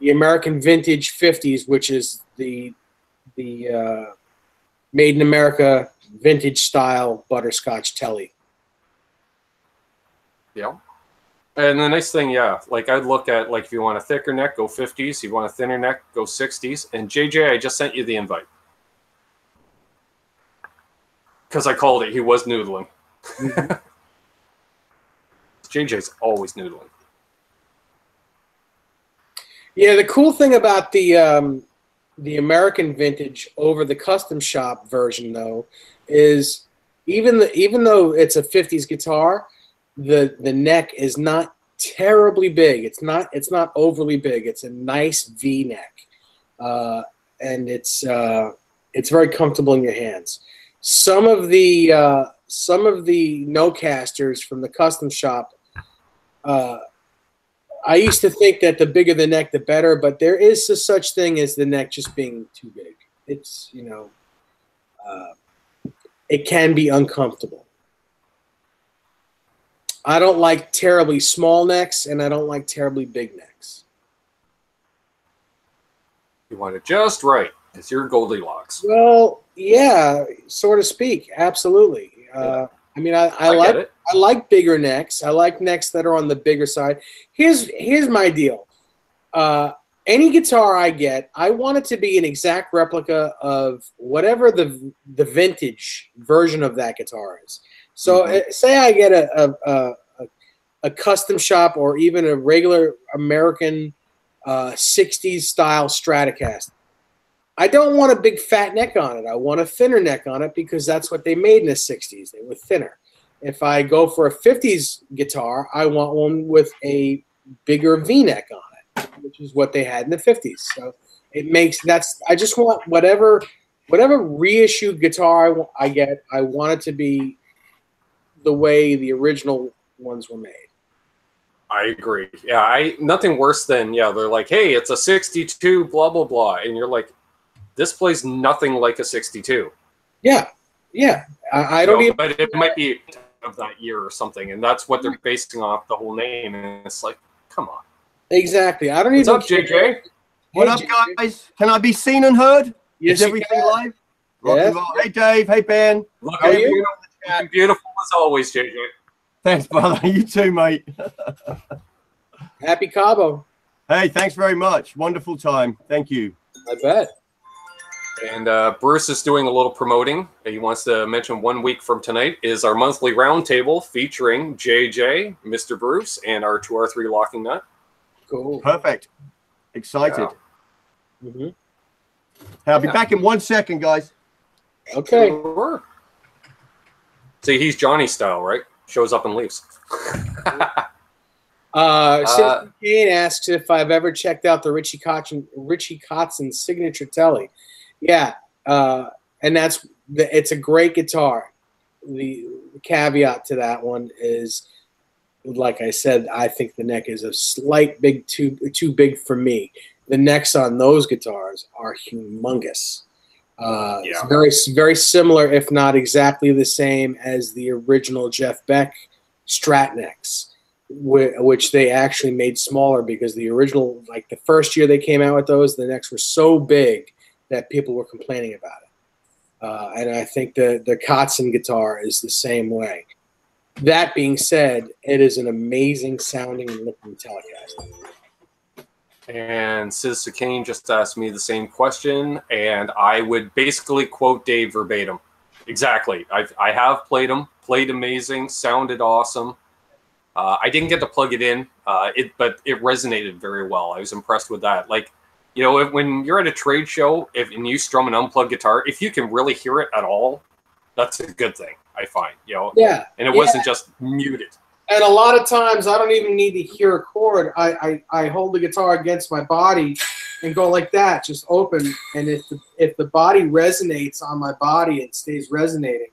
American Vintage 50s, which is the made in America vintage style butterscotch telly. Yeah. And the nice thing, yeah, like I'd look at, like, if you want a thicker neck, go 50s. If you want a thinner neck, go 60s. And JJ, I just sent you the invite. Because I called it. He was noodling. JJ's always noodling. Yeah, the cool thing about the American Vintage over the custom shop version, though, is even though it's a 50s guitar, the neck is not terribly big. It's not overly big. It's a nice V neck, and it's very comfortable in your hands. Some of the no-casters from the custom shop, I used to think that the bigger the neck, the better, but there is such thing as the neck just being too big. It's, it can be uncomfortable. I don't like terribly small necks, and I don't like terribly big necks. You want it just right. It's your Goldilocks. Well, yeah, so to speak. Absolutely. I mean, I like bigger necks. I like necks that are on the bigger side. Here's my deal. Any guitar I get, I want it to be an exact replica of whatever the vintage version of that guitar is. So say I get a custom shop or even a regular American 60s style Stratocaster. I don't want a big fat neck on it. I want a thinner neck on it because that's what they made in the 60s. They were thinner. If I go for a 50s guitar, I want one with a bigger V-neck on it, which is what they had in the 50s. So it makes I just want whatever reissued guitar I get, I want it to be the way the original ones were made. I agree. Yeah, nothing worse than, they're like, hey, it's a 62, blah, blah, blah. And you're like, this plays nothing like a 62. Yeah. I don't even. But it might be of that year or something, and that's what they're basing off the whole name. And it's like, come on. Exactly. I don't What's even. What's up, JJ? What up, guys? Can I be seen and heard? Yes, is everything live? Yes. Hey, Dave. Hey, Ben. Looking beautiful as always, JJ. Thanks, brother. You too, mate. Happy Cabo. Hey, thanks very much. Wonderful time. Thank you. I bet. And Bruce is doing a little promoting. He wants to mention 1 week from tonight is our monthly roundtable featuring JJ, Mr. Bruce, and our 2R3 locking nut. Cool. Perfect. Excited. Yeah. Hey, I'll be back in 1 second, guys. Okay. Sure. See, he's Johnny style, right? Shows up and leaves. Citizen Kane asks if I've ever checked out the Richie Kotzen signature telly. Yeah, and it's a great guitar. The caveat to that one is, like I said, I think the neck is a slight too big for me. The necks on those guitars are humongous. It's very, very similar, if not exactly the same as the original Jeff Beck Strat necks, which they actually made smaller because the original, like the first year they came out with those, the necks were so big that people were complaining about it. And I think the Kotzen guitar is the same way. That being said, it is an amazing sounding and looking Telecaster. And Citizen Kane just asked me the same question, and I would basically quote Dave verbatim. Exactly. I have played them, played amazing, sounded awesome. I didn't get to plug it in, but it resonated very well. I was impressed with that. Like, you know, when you're at a trade show and you strum an unplugged guitar, if you can really hear it at all, that's a good thing, I find. You know, yeah, and it wasn't just muted. And a lot of times, I don't even need to hear a chord. I hold the guitar against my body and go like that, just open. And if the body resonates on my body and stays resonating,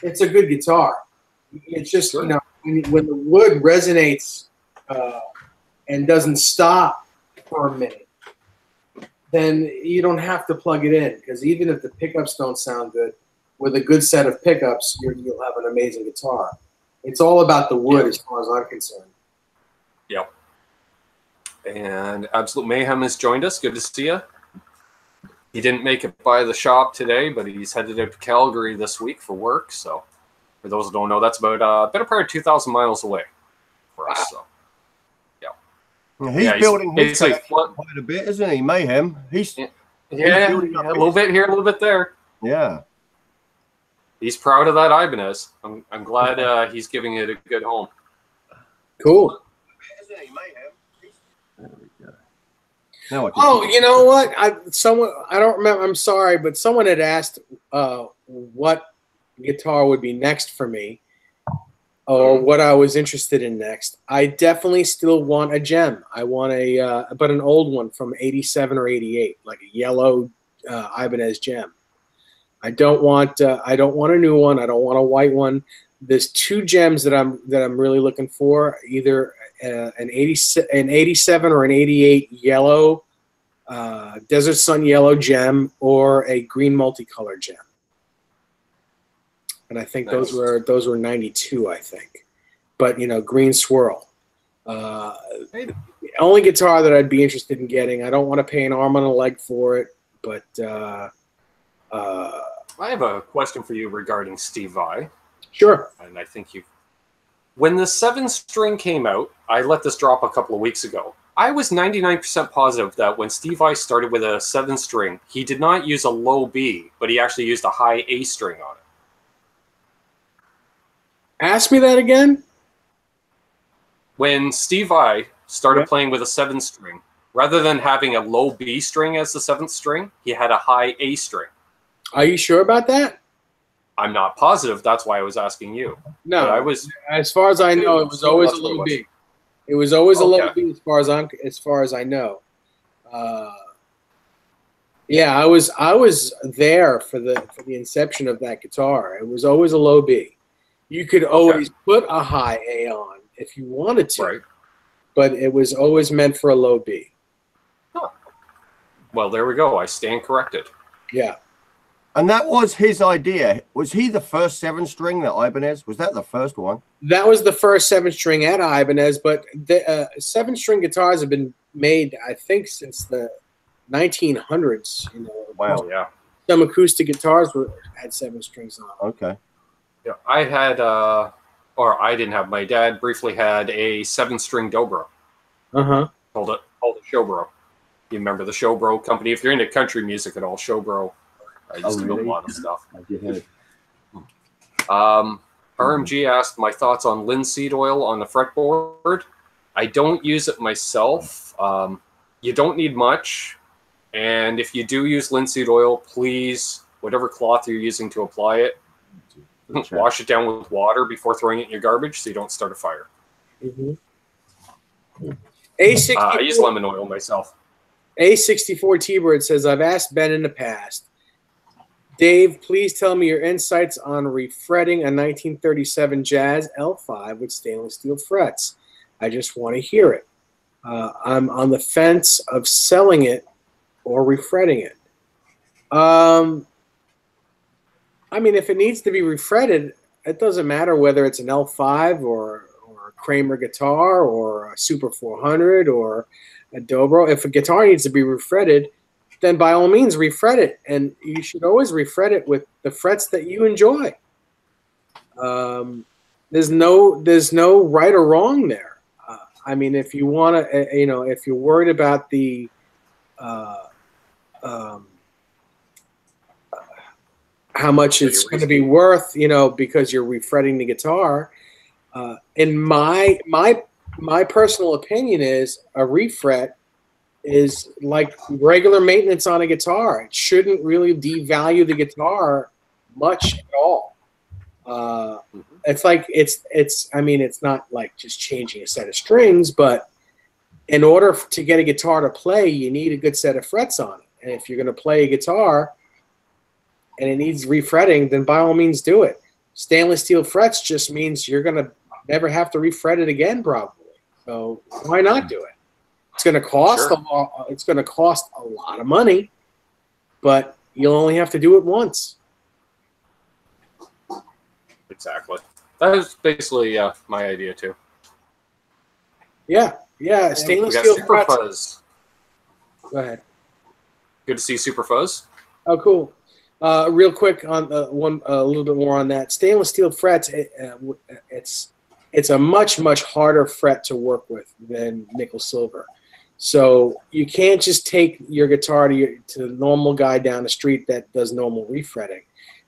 it's a good guitar. It's just, sure. You know, when the wood resonates and doesn't stop for a minute, then you don't have to plug it in, because even if the pickups don't sound good, with a good set of pickups, you'll have an amazing guitar. It's all about the wood, as far as I'm concerned. Yep. And Absolute Mayhem has joined us. Good to see you. He didn't make it by the shop today, but he's headed up to Calgary this week for work. So, for those who don't know, that's about a better part of 2,000 miles away for us. So, yeah. He's building his like quite a bit, isn't he? Mayhem. He's a little bit here, a little bit there. Yeah. He's proud of that Ibanez. I'm glad he's giving it a good home. Cool. Oh, you know what? I don't remember. I'm sorry, but someone had asked what guitar would be next for me, or what I was interested in next. I definitely still want a gem. I want but an old one from '87 or '88, like a yellow Ibanez gem. I don't want a new one. I don't want a white one. There's two gems that I'm really looking for, either an 87 or an 88 yellow Desert Sun yellow gem, or a green multicolor gem. And I think those were 92, I think. But you know, green swirl. The only guitar that I'd be interested in getting. I don't want to pay an arm and a leg for it, but I have a question for you regarding Steve Vai. Sure. And I think when the 7-string came out, I let this drop a couple of weeks ago. I was 99% positive that when Steve Vai started with a 7-string, he did not use a low B, but he actually used a high A string on it. Ask me that again? When Steve Vai started playing with a 7-string, rather than having a low B string as the 7th string, he had a high A string. Are you sure about that? I'm not positive. That's why I was asking you. No, but I was. As far as I know, it was always a low B. It was always a low B, as far as I know. Yeah, I was there for the inception of that guitar. It was always a low B. You could always put a high A on if you wanted to, but it was always meant for a low B. Huh. Well, there we go. I stand corrected. Yeah. And that was his idea. Was he the first 7-string that Ibanez? Was that the first one? That was the first 7-string at Ibanez, but the 7-string guitars have been made, I think, since the 1900s. You know, wow, yeah. Some acoustic guitars had 7 strings on. Okay. Yeah, I had, or I didn't have. My dad briefly had a 7-string dobro. Called it Showbro. You remember the Showbro company? If you're into country music at all, Showbro. I used to build a lot of stuff. RMG asked my thoughts on linseed oil on the fretboard. I don't use it myself. You don't need much. And if you do use linseed oil, please, whatever cloth you're using to apply it, wash it down with water before throwing it in your garbage so you don't start a fire. A64, I use lemon oil myself. A64 T-Bird says, I've asked Ben in the past, Dave, please tell me your insights on refretting a 1937 Jazz L5 with stainless steel frets. I just want to hear it. I'm on the fence of selling it or refretting it. I mean, if it needs to be refretted, it doesn't matter whether it's an L5 or a Kramer guitar or a Super 400 or a Dobro. If a guitar needs to be refretted, then by all means refret it, and you should always refret it with the frets that you enjoy. There's no right or wrong there. I mean, if you want to, if you're worried about the how much it's going to be worth, because you're refretting the guitar. In my personal opinion is a refret is like regular maintenance on a guitar. It shouldn't really devalue the guitar much at all. It's like I mean, it's not like just changing a set of strings, but in order to get a guitar to play, you need a good set of frets on it. And if you're going to play a guitar and it needs refretting, then by all means do it. Stainless steel frets just means you're going to never have to refret it again, probably. So why not do it? It's going to cost a lot. It's going to cost a lot of money, but you'll only have to do it once. Exactly. That is basically my idea too. Yeah. Stainless steel Super Fuzz. Go ahead. Good to see Super Fuzz. Oh, cool. Real quick on a little bit more on that. Stainless steel frets. It's a much harder fret to work with than nickel silver. So you can't just take your guitar to the normal guy down the street that does normal refretting,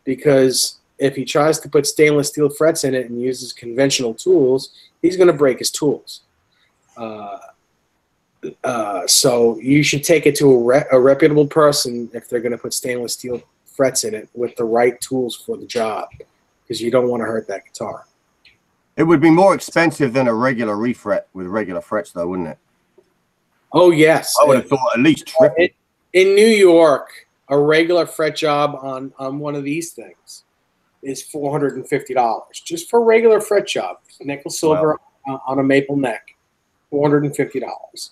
because if he tries to put stainless steel frets in it and uses conventional tools, he's going to break his tools. So you should take it to a reputable person if they're going to put stainless steel frets in it with the right tools for the job, because you don't want to hurt that guitar. It would be more expensive than a regular refret with regular frets, though, wouldn't it? Oh, yes. I would have thought at least triple. In New York, a regular fret job on one of these things is $450 just for a regular fret job. Nickel silver on a maple neck, $450.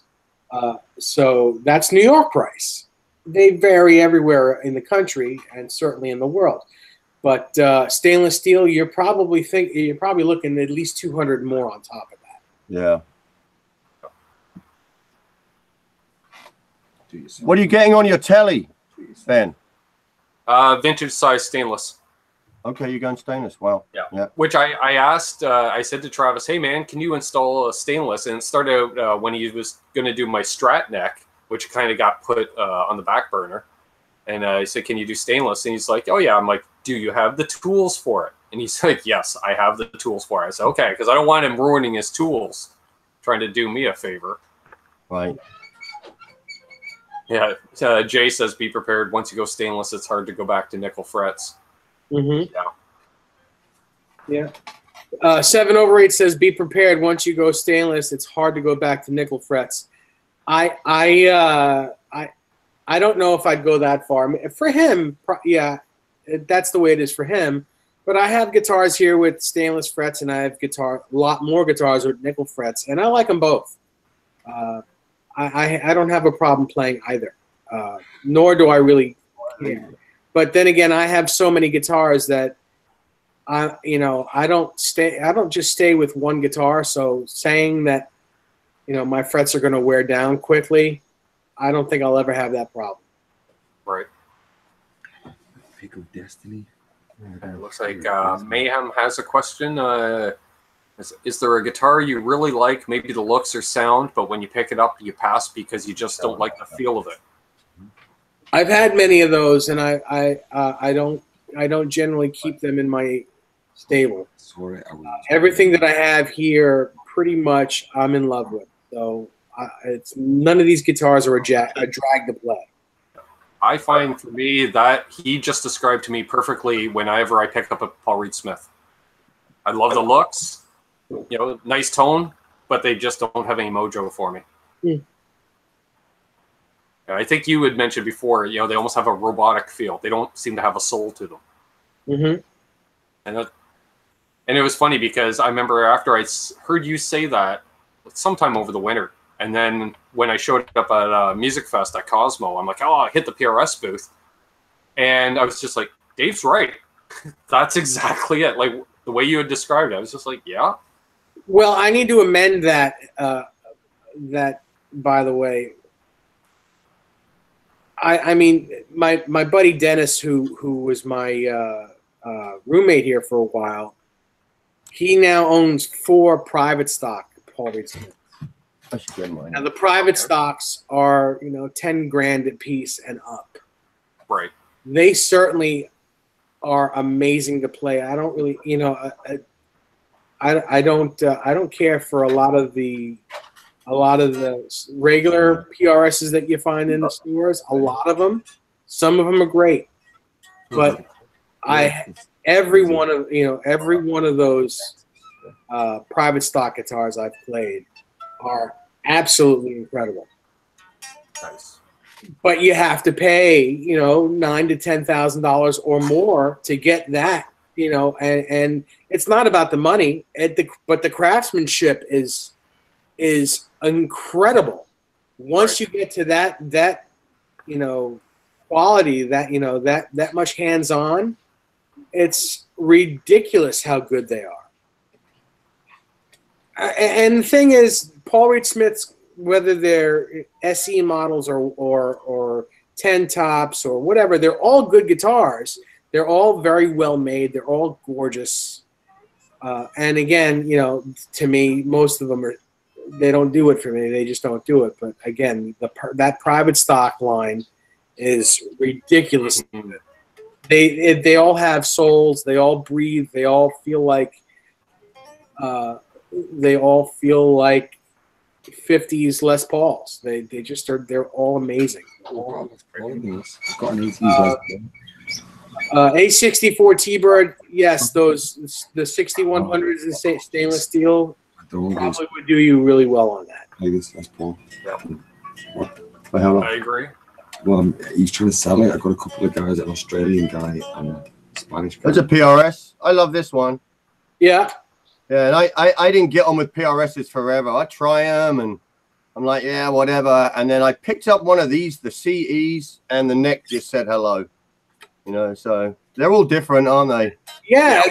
So that's New York price. They vary everywhere in the country and certainly in the world. But stainless steel, you're probably looking at least $200 more on top of that. Yeah. What are you getting on your telly, Ben? Vintage size stainless. Okay, you're going stainless. Wow. Yeah. Which I asked, I said to Travis, hey man, can you install a stainless? And it started out when he was going to do my Strat neck, which kind of got put on the back burner. And I said, can you do stainless? And he's like, oh yeah. I'm like, do you have the tools for it? And he's like, yes, I have the tools for it. I said, okay, because I don't want him ruining his tools, trying to do me a favor. Right. Yeah, Jay says, be prepared. Once you go stainless, it's hard to go back to nickel frets. Mm-hmm. Yeah. 7/8 says, be prepared. Once you go stainless, it's hard to go back to nickel frets. I don't know if I'd go that far. I mean, for him, yeah, that's the way it is for him. But I have guitars here with stainless frets, and I have a lot more guitars with nickel frets, and I like them both. I don't have a problem playing either, nor do I really care. But then again, I have so many guitars that I don't just stay with one guitar. So saying that, my frets are going to wear down quickly, I don't think I'll ever have that problem. Right. Pick of Destiny. It looks like Mayhem has a question. Is there a guitar you really like? Maybe the looks or sound, but when you pick it up, you pass because you just don't like the feel of it. I've had many of those, and I don't generally keep them in my stable. Everything that I have here, pretty much, I'm in love with. So it's none of these guitars are a drag to play. I find for me that he just described to me perfectly whenever I pick up a Paul Reed Smith. I love the looks, you know, nice tone, but they just don't have any mojo for me. Mm. I think you had mentioned before, you know, they almost have a robotic feel. They don't seem to have a soul to them. Mm-hmm. And it was funny because I remember after I heard you say that sometime over the winter, and then when I showed up at Music Fest at Cosmo, I'm like, oh, I hit the PRS booth. And I was just like, Dave's right. That's exactly it. Like the way you had described it, I was just like, yeah. Well, I need to amend that, by the way. I mean, my buddy Dennis, who was my roommate here for a while, he now owns 4 private stock Paul Reed Smiths. Now the private stocks are, you know, 10 grand a piece and up. Right. They certainly are amazing to play. I don't really, you know, I don't care for a lot of the regular PRSs that you find in the stores. A lot of them, some of them are great, but every one of those private stock guitars I've played are absolutely incredible. Nice. But you have to pay, you know, $9,000 to $10,000 or more to get that, you know, and it's not about the money, but the craftsmanship is incredible. Once you get to that you know, quality, that, you know, that much hands-on, it's ridiculous how good they are. And the thing is, Paul Reed Smiths, whether they're SE models or 10 tops or whatever, they're all good guitars. They're all very well made. They're all gorgeous. And again, you know, to me, most of them they don't do it for me. They just don't do it. But again, that private stock line is ridiculous. They all have souls. They all breathe. They all feel like 50s Les Pauls. They just are. They're all amazing. A64 T-Bird, yes, those the 6100s in stainless steel probably would do you really well on that. I guess that's Paul. Yeah. I agree. Well, he's trying to sell it. I got a couple of guys, an Australian guy and a Spanish guy. That's a PRS. I love this one. Yeah. Yeah, and I didn't get on with PRSs forever. I try them, and I'm like, yeah, whatever. And then I picked up one of these, the CEs, and the neck just said hello. You know, so they're all different, aren't they? Yeah.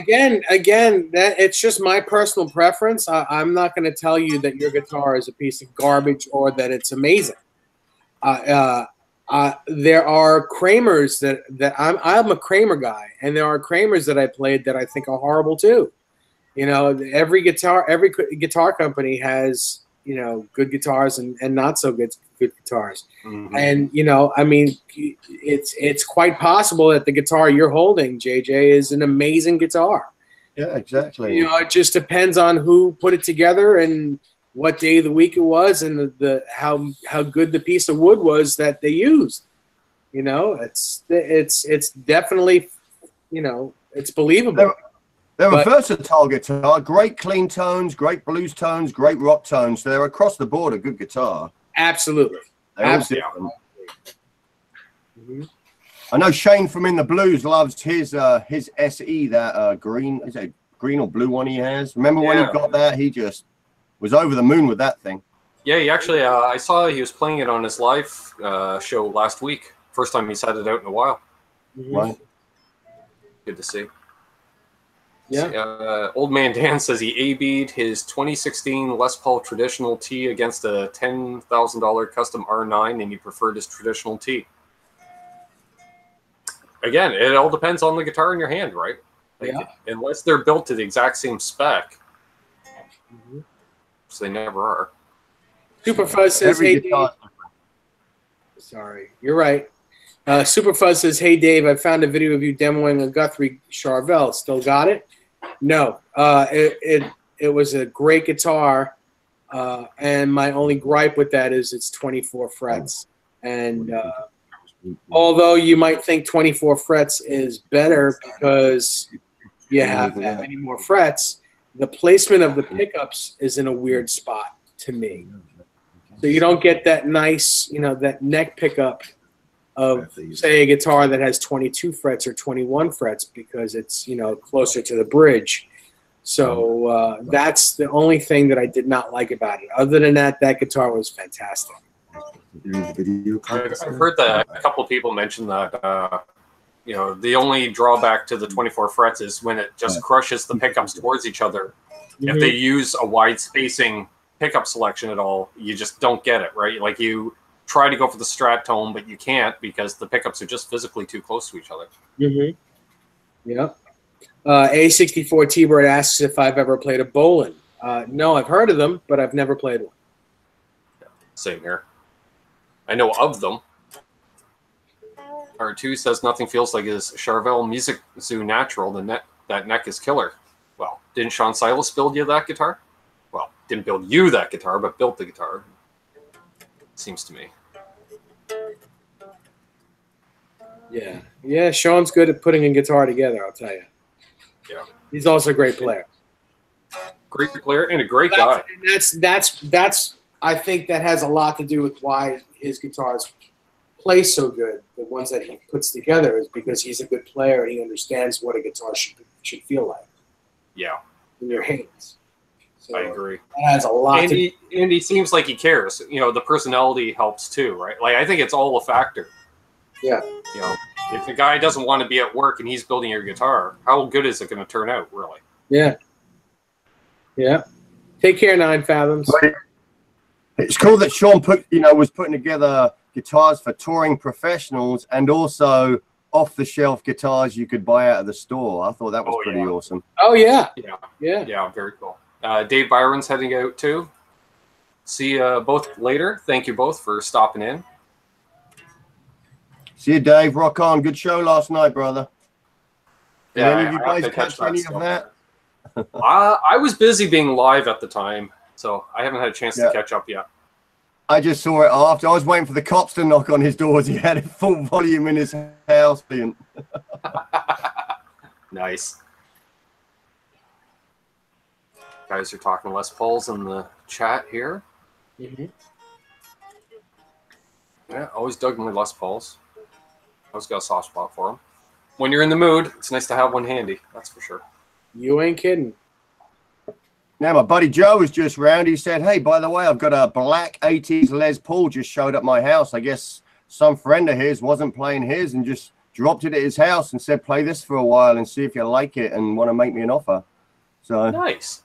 Again, that it's just my personal preference. I'm not going to tell you that your guitar is a piece of garbage or that it's amazing. There are Kramers that I'm a Kramer guy, and there are Kramers that I played that I think are horrible too. You know, every guitar company has, you know, good guitars and not so good guitars. Mm-hmm. And, you know, I mean, it's quite possible that the guitar you're holding, JJ, is an amazing guitar. Yeah, exactly. You know, it just depends on who put it together and what day of the week it was and how good the piece of wood was that they used. You know, it's definitely, you know, it's believable. They're a versatile guitar, great clean tones, great blues tones, great rock tones. So they're across the board a good guitar. Absolutely. Absolutely. Mm-hmm. I know Shane from In the Blues loves his SE, that green, is it green or blue one he has? Remember when he got that? He just was over the moon with that thing. Yeah, he actually, I saw he was playing it on his live show last week. First time he's had it out in a while. Mm-hmm. Right. Good to see. Yeah. Old Man Dan says he A-B'd his 2016 Les Paul traditional T against a $10,000 custom R9, and he preferred his traditional T. Again, it all depends on the guitar in your hand, right? Like, unless they're built to the exact same spec, which they never are. Superfuzz says, "Hey Dave." Sorry, you're right. Superfuzz says, "Hey Dave, I found a video of you demoing a Guthrie Charvel. Still got it?" No, it was a great guitar, and my only gripe with that is it's 24 frets, and Although you might think 24 frets is better because you have that many more frets, the placement of the pickups is in a weird spot to me. So you don't get that nice, that neck pickup of, say, a guitar that has 22 frets or 21 frets because it's, closer to the bridge. So that's the only thing that I did not like about it. Other than that, that guitar was fantastic. I've heard that a couple of people mention that, the only drawback to the 24 frets is when it just crushes the pickups towards each other. If they use a wide spacing pickup selection at all, you just don't get it, right? Like you try to go for the Strat tone, but you can't because the pickups are just physically too close to each other. Yeah. A64 T-Bird asks if I've ever played a Bolin. No, I've heard of them, but I've never played one. Same here. I know of them. R2 says nothing feels like his Charvel Music Zoo Natural. That neck is killer. Well, didn't Sean Silas build you that guitar? Well, didn't build you that guitar, but built the guitar. Seems to me. Yeah, Sean's good at putting a guitar together, I'll tell you. Yeah. He's also a great player. Great player and a great guy. That's I think that has a lot to do with why his guitars play so good. The ones that he puts together is because he's a good player and he understands what a guitar should feel like. Yeah. In your hands. So I agree. That has a lot and he seems like he cares. The personality helps too, right? Like I think it's all a factor. Yeah. If the guy doesn't want to be at work and he's building your guitar, how good is it going to turn out, really? Yeah. Yeah. Take care, 9 Fathoms. It's cool that Sean was putting together guitars for touring professionals and also off-the-shelf guitars you could buy out of the store. I thought that was pretty awesome. Oh, yeah. Yeah, very cool. Dave Byron's heading out, too. See you both later. Thank you both for stopping in. See you, Dave. Rock on. Good show last night, brother. Did any of you I guys catch any of that? I was busy being live at the time, so I haven't had a chance to catch up yet. I just saw it after. I was waiting for the cops to knock on his doors. He had it full volume in his house. Nice. Guys are talking Les Pauls in the chat here. Yeah, always dug my Les Pauls. Always got a soft spot for them. When you're in the mood, it's nice to have one handy. That's for sure. You ain't kidding. Now, my buddy Joe was just round. He said, hey, by the way, I've got a black 80s Les Paul just showed up my house. I guess some friend of his wasn't playing his and just dropped it at his house and said, play this for a while and see if you like it and want to make me an offer. So nice.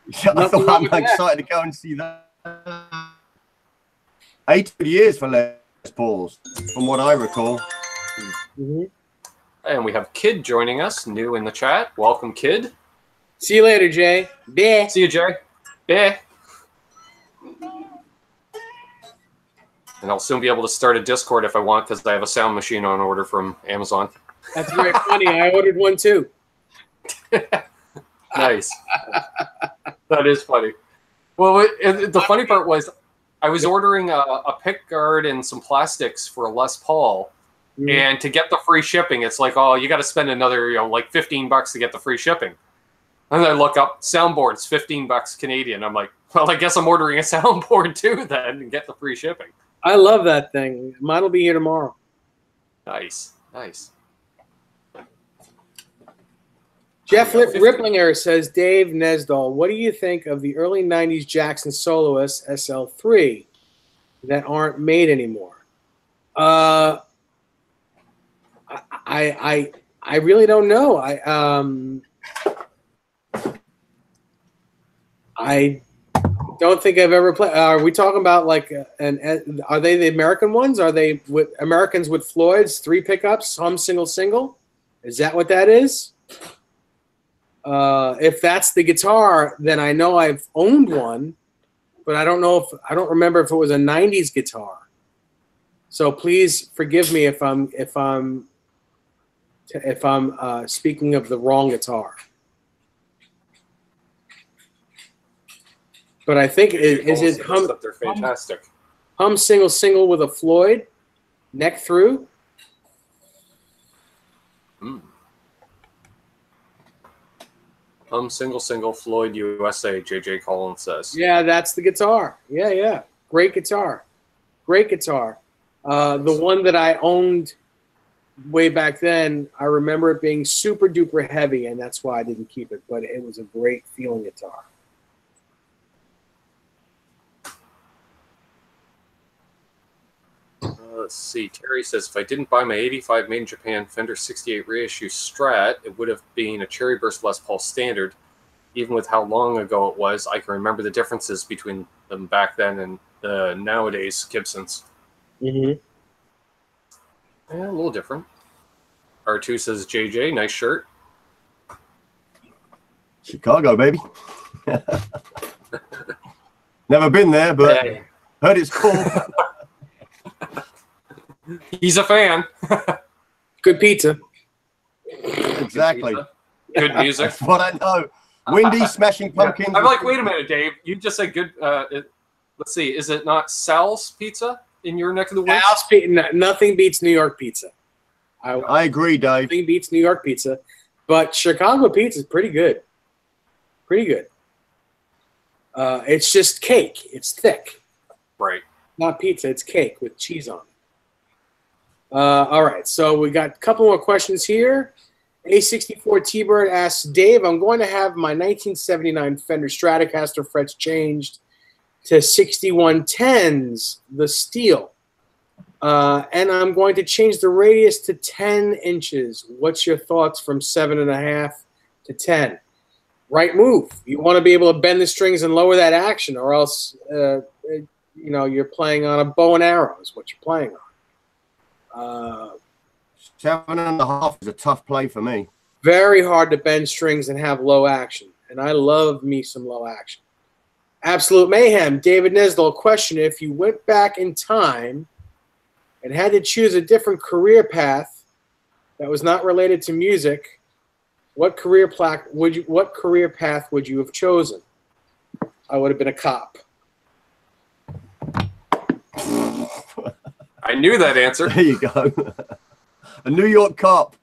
Yeah, I thought I'm excited to go and see that. 8 years for Les Pauls, from what I recall. And we have Kid joining us, new in the chat. Welcome, Kid. See you later, Jay. Bye. See you, Jay. Bye. And I'll soon be able to start a Discord if I want because I have a sound machine on order from Amazon. That's very funny. I ordered one too. Nice. That is funny. Well, the funny part was I was ordering a pick guard and some plastics for a Les Paul. And to get the free shipping, it's like, oh, you got to spend another, like $15 to get the free shipping. And I look up soundboards, $15 Canadian. I'm like, well, I guess I'm ordering a soundboard too then and get the free shipping. I love that thing. Mine will be here tomorrow. Nice. Nice. Jeff Ripplinger says, Dave Nesdall, what do you think of the early 90s Jackson Soloist SL3 that aren't made anymore? I really don't know. I don't think I've ever played. Are we talking about like are they the American ones? Are they with Americans with Floyd's 3 pickups, hum single? Is that what that is? If that's the guitar, then I know I've owned one, but I don't remember if it was a 90s guitar. So please forgive me if I'm speaking of the wrong guitar. But I think is it hum? They're fantastic. Hum single with a Floyd. Neck through. Single Floyd USA, JJ Collins says. Yeah, that's the guitar. Yeah, yeah. Great guitar. Great guitar. The one that I owned way back then, I remember it being super duper heavy, and that's why I didn't keep it, but it was a great feeling guitar. Let's see. Terry says, if I didn't buy my 85 made in Japan Fender 68 reissue Strat, it would have been a Cherry Burst Les Paul Standard. Even with how long ago it was, I can remember the differences between them back then and nowadays Gibsons. Mm-hmm. Yeah, a little different. R2 says, JJ, nice shirt. Chicago, baby. Never been there, but heard it's cool. He's a fan. Good pizza. Exactly. Good music. That's what I know. Windy, Smashing Pumpkins. I'm like, wait a minute, Dave. You just said good. Let's see. Is it not Sal's Pizza in your neck of the woods? Sal's Pizza. Nothing beats New York pizza. I agree, Dave. Nothing beats New York pizza. But Chicago pizza is pretty good. Pretty good. It's just cake. It's thick. Right. Not pizza. It's cake with cheese on it. All right, so we got a couple more questions here. A64 T-Bird asks, Dave, I'm going to have my 1979 Fender Stratocaster frets changed to 6110s, the steel. And I'm going to change the radius to 10 inches. What's your thoughts from 7.5 to 10? Right move. You want to be able to bend the strings and lower that action, or else, you're playing on a bow and arrow is what you're playing on. 7.5 is a tough play for me. Very hard to bend strings and have low action. And I love me some low action. Absolute Mayhem. David Nesdall, question. If you went back in time and had to choose a different career path that was not related to music, what career path would you have chosen? I would have been a cop. I knew that answer. There you go. A New York cop.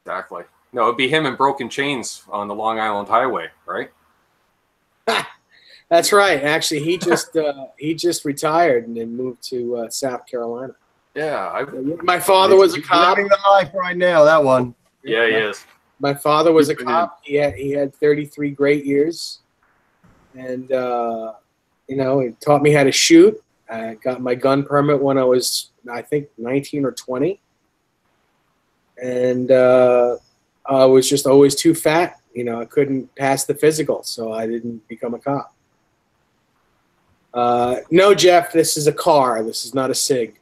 Exactly. No, it'd be him in Broken Chains on the Long Island Highway, right? That's right. Actually, he just retired and then moved to South Carolina. Yeah. My father was a cop. Living the life right now, that one. Yeah, he is. My father was a cop. He had 33 great years. And, he taught me how to shoot. I got my gun permit when I was, I think, 19 or 20. And I was just always too fat. I couldn't pass the physical, so I didn't become a cop. No, Jeff, this is a car. This is not a SIG.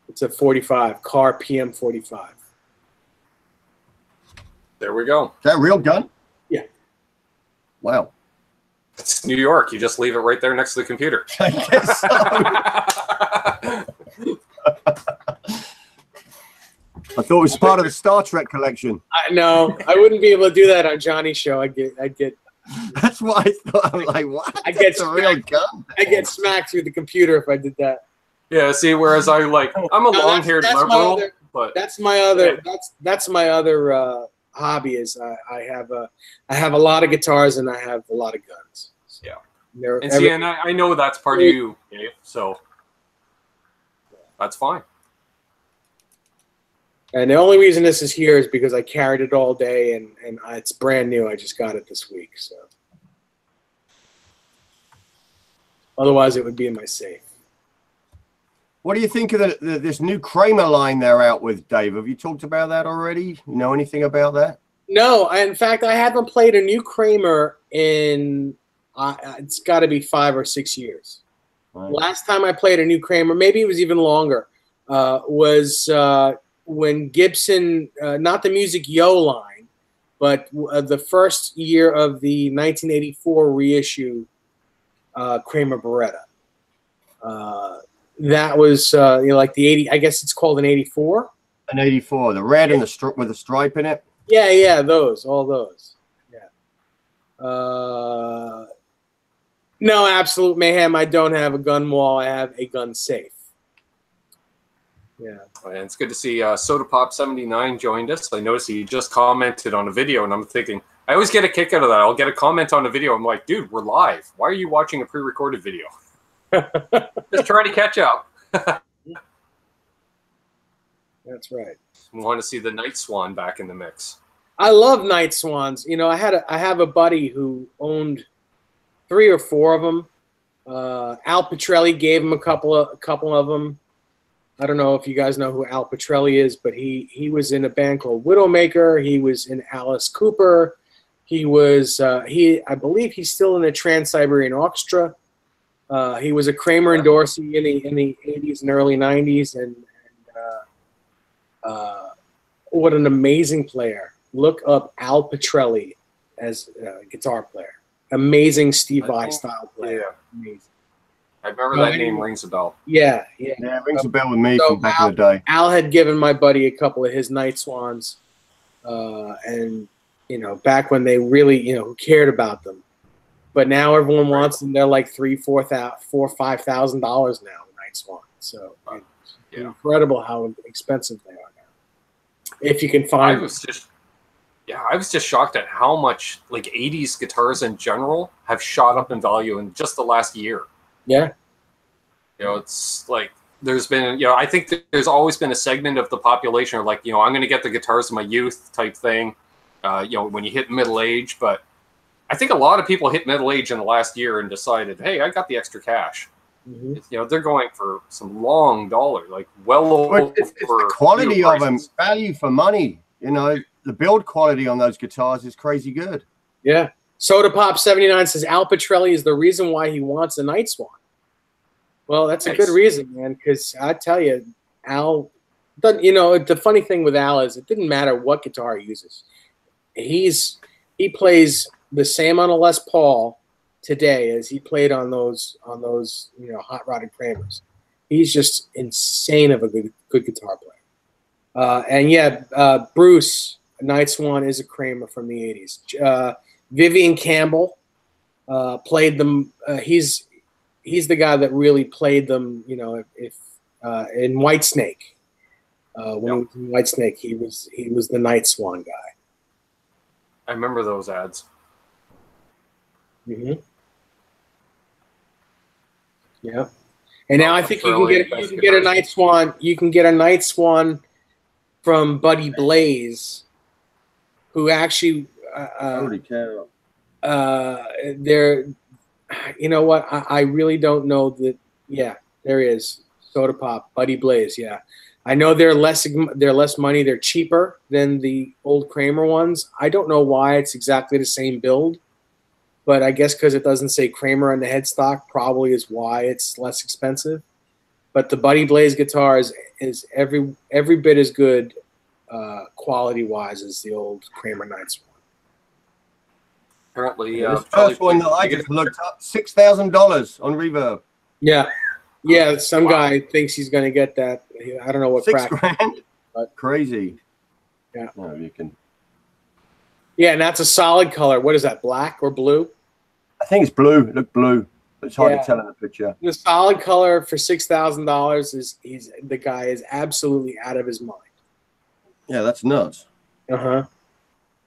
It's a 45, car PM45. There we go. Is that a real gun? Yeah. Wow. It's New York. You just leave it right there next to the computer. I guess so. I thought it was part of the Star Trek collection. No, I wouldn't be able to do that on Johnny's show. I'd get. That's what I thought. I'm like, what? I get a real gun. I get smacked through the computer if I did that. Yeah. See, whereas I'm a long-haired liberal, but that's my other. That's my other hobby. Is I have a lot of guitars and I have a lot of guns. So yeah. And I know that's part of you, Dave. So that's fine. And the only reason this is here is because I carried it all day, and it's brand new. I just got it this week, so otherwise it would be in my safe. What do you think of this new Kramer line they're out with, Dave? Have you talked about that already? You know anything about that? No, in fact, I haven't played a new Kramer in it's got to be 5 or 6 years. Right. Last time I played a new Kramer, maybe it was even longer, was when Gibson, not the Music Yo line, but the first year of the 1984 reissue Kramer Beretta. That was like the 80. I guess it's called an 84. An 84, the red and the with a stripe in it. Yeah, all those. Yeah. No, absolute mayhem. I don't have a gun wall. I have a gun safe. Yeah. And it's good to see Soda Pop 79 joined us. I noticed he just commented on a video, and I'm thinking, I always get a kick out of that. I'll get a comment on a video. I'm like, dude, we're live. Why are you watching a pre-recorded video? Just trying to catch up. That's right. Want to see the Night Swan back in the mix. I love Night Swans. You know, I have a buddy who owned 3 or 4 of them. Al Petrelli gave him a couple of them. I don't know if you guys know who Al Petrelli is, but he was in a band called Widowmaker. He was in Alice Cooper. He was I believe he's still in the Trans-Siberian Orchestra. He was a Kramer and Dorsey in the 80s and early 90s, and what an amazing player. Look up Al Petrelli as a guitar player. Amazing Steve Vai style player. Yeah. Amazing. I remember that name rings a bell. Yeah. Yeah, it rings a bell with me from back in the day. Al had given my buddy a couple of his Night Swans, and you know, back when they really, you know, who cared about them. But now everyone wants them. They're like $3,000, $4,000, $5,000 now, Night Swan. So it's incredible how expensive they are now. If you can find them. I was just shocked at how much like 80s guitars in general have shot up in value in just the last year. Yeah. You know, it's like there's been, you know, I think that there's always been a segment of the population of like, you know, I'm going to get the guitars of my youth type thing, you know, when you hit middle age. But I think a lot of people hit middle age in the last year and decided, hey, I got the extra cash. Mm-hmm. You know, they're going for some long dollar, like well over. It's the quality of them, value for money. You know, the build quality on those guitars is crazy good. Yeah. Soda Pop 79 says Al Petrelli is the reason why he wants a Night Swan. Well, that's a good reason, man, because I tell you, Al, you know, the funny thing with Al is it didn't matter what guitar he uses. He plays the same on a Les Paul today as he played on those you know, hot rodded Kramers. He's just insane of a good guitar player. And yeah, Bruce Night Swan is a Kramer from the 80s. Vivian Campbell played them. He's the guy that really played them. You know, if in Whitesnake, when he was in Whitesnake, he was the Night Swan guy. I remember those ads. Mm-hmm. Yeah, and now I think you can get a Night Swan. You can get a Night Swan from Buddy Blaze, who actually. Holy cow. There, you know what? I really don't know that. Yeah, there is Soda Pop, Buddy Blaze. Yeah, I know they're less money. They're cheaper than the old Kramer ones. I don't know why it's exactly the same build, but I guess because it doesn't say Kramer on the headstock, probably is why it's less expensive. But the Buddy Blaze guitar is every bit as good quality wise as the old Kramer Night Swan. Apparently, this first one that I just looked up, $6,000 on Reverb. Yeah, some guy thinks he's going to get that. I don't know what $6,000. But crazy. Yeah. No, you can. Yeah, and that's a solid color. What is that? Black or blue? I think it's blue. It looked blue. It's hard to tell in the picture. The solid color for $6,000 is the guy is absolutely out of his mind. Yeah, that's nuts.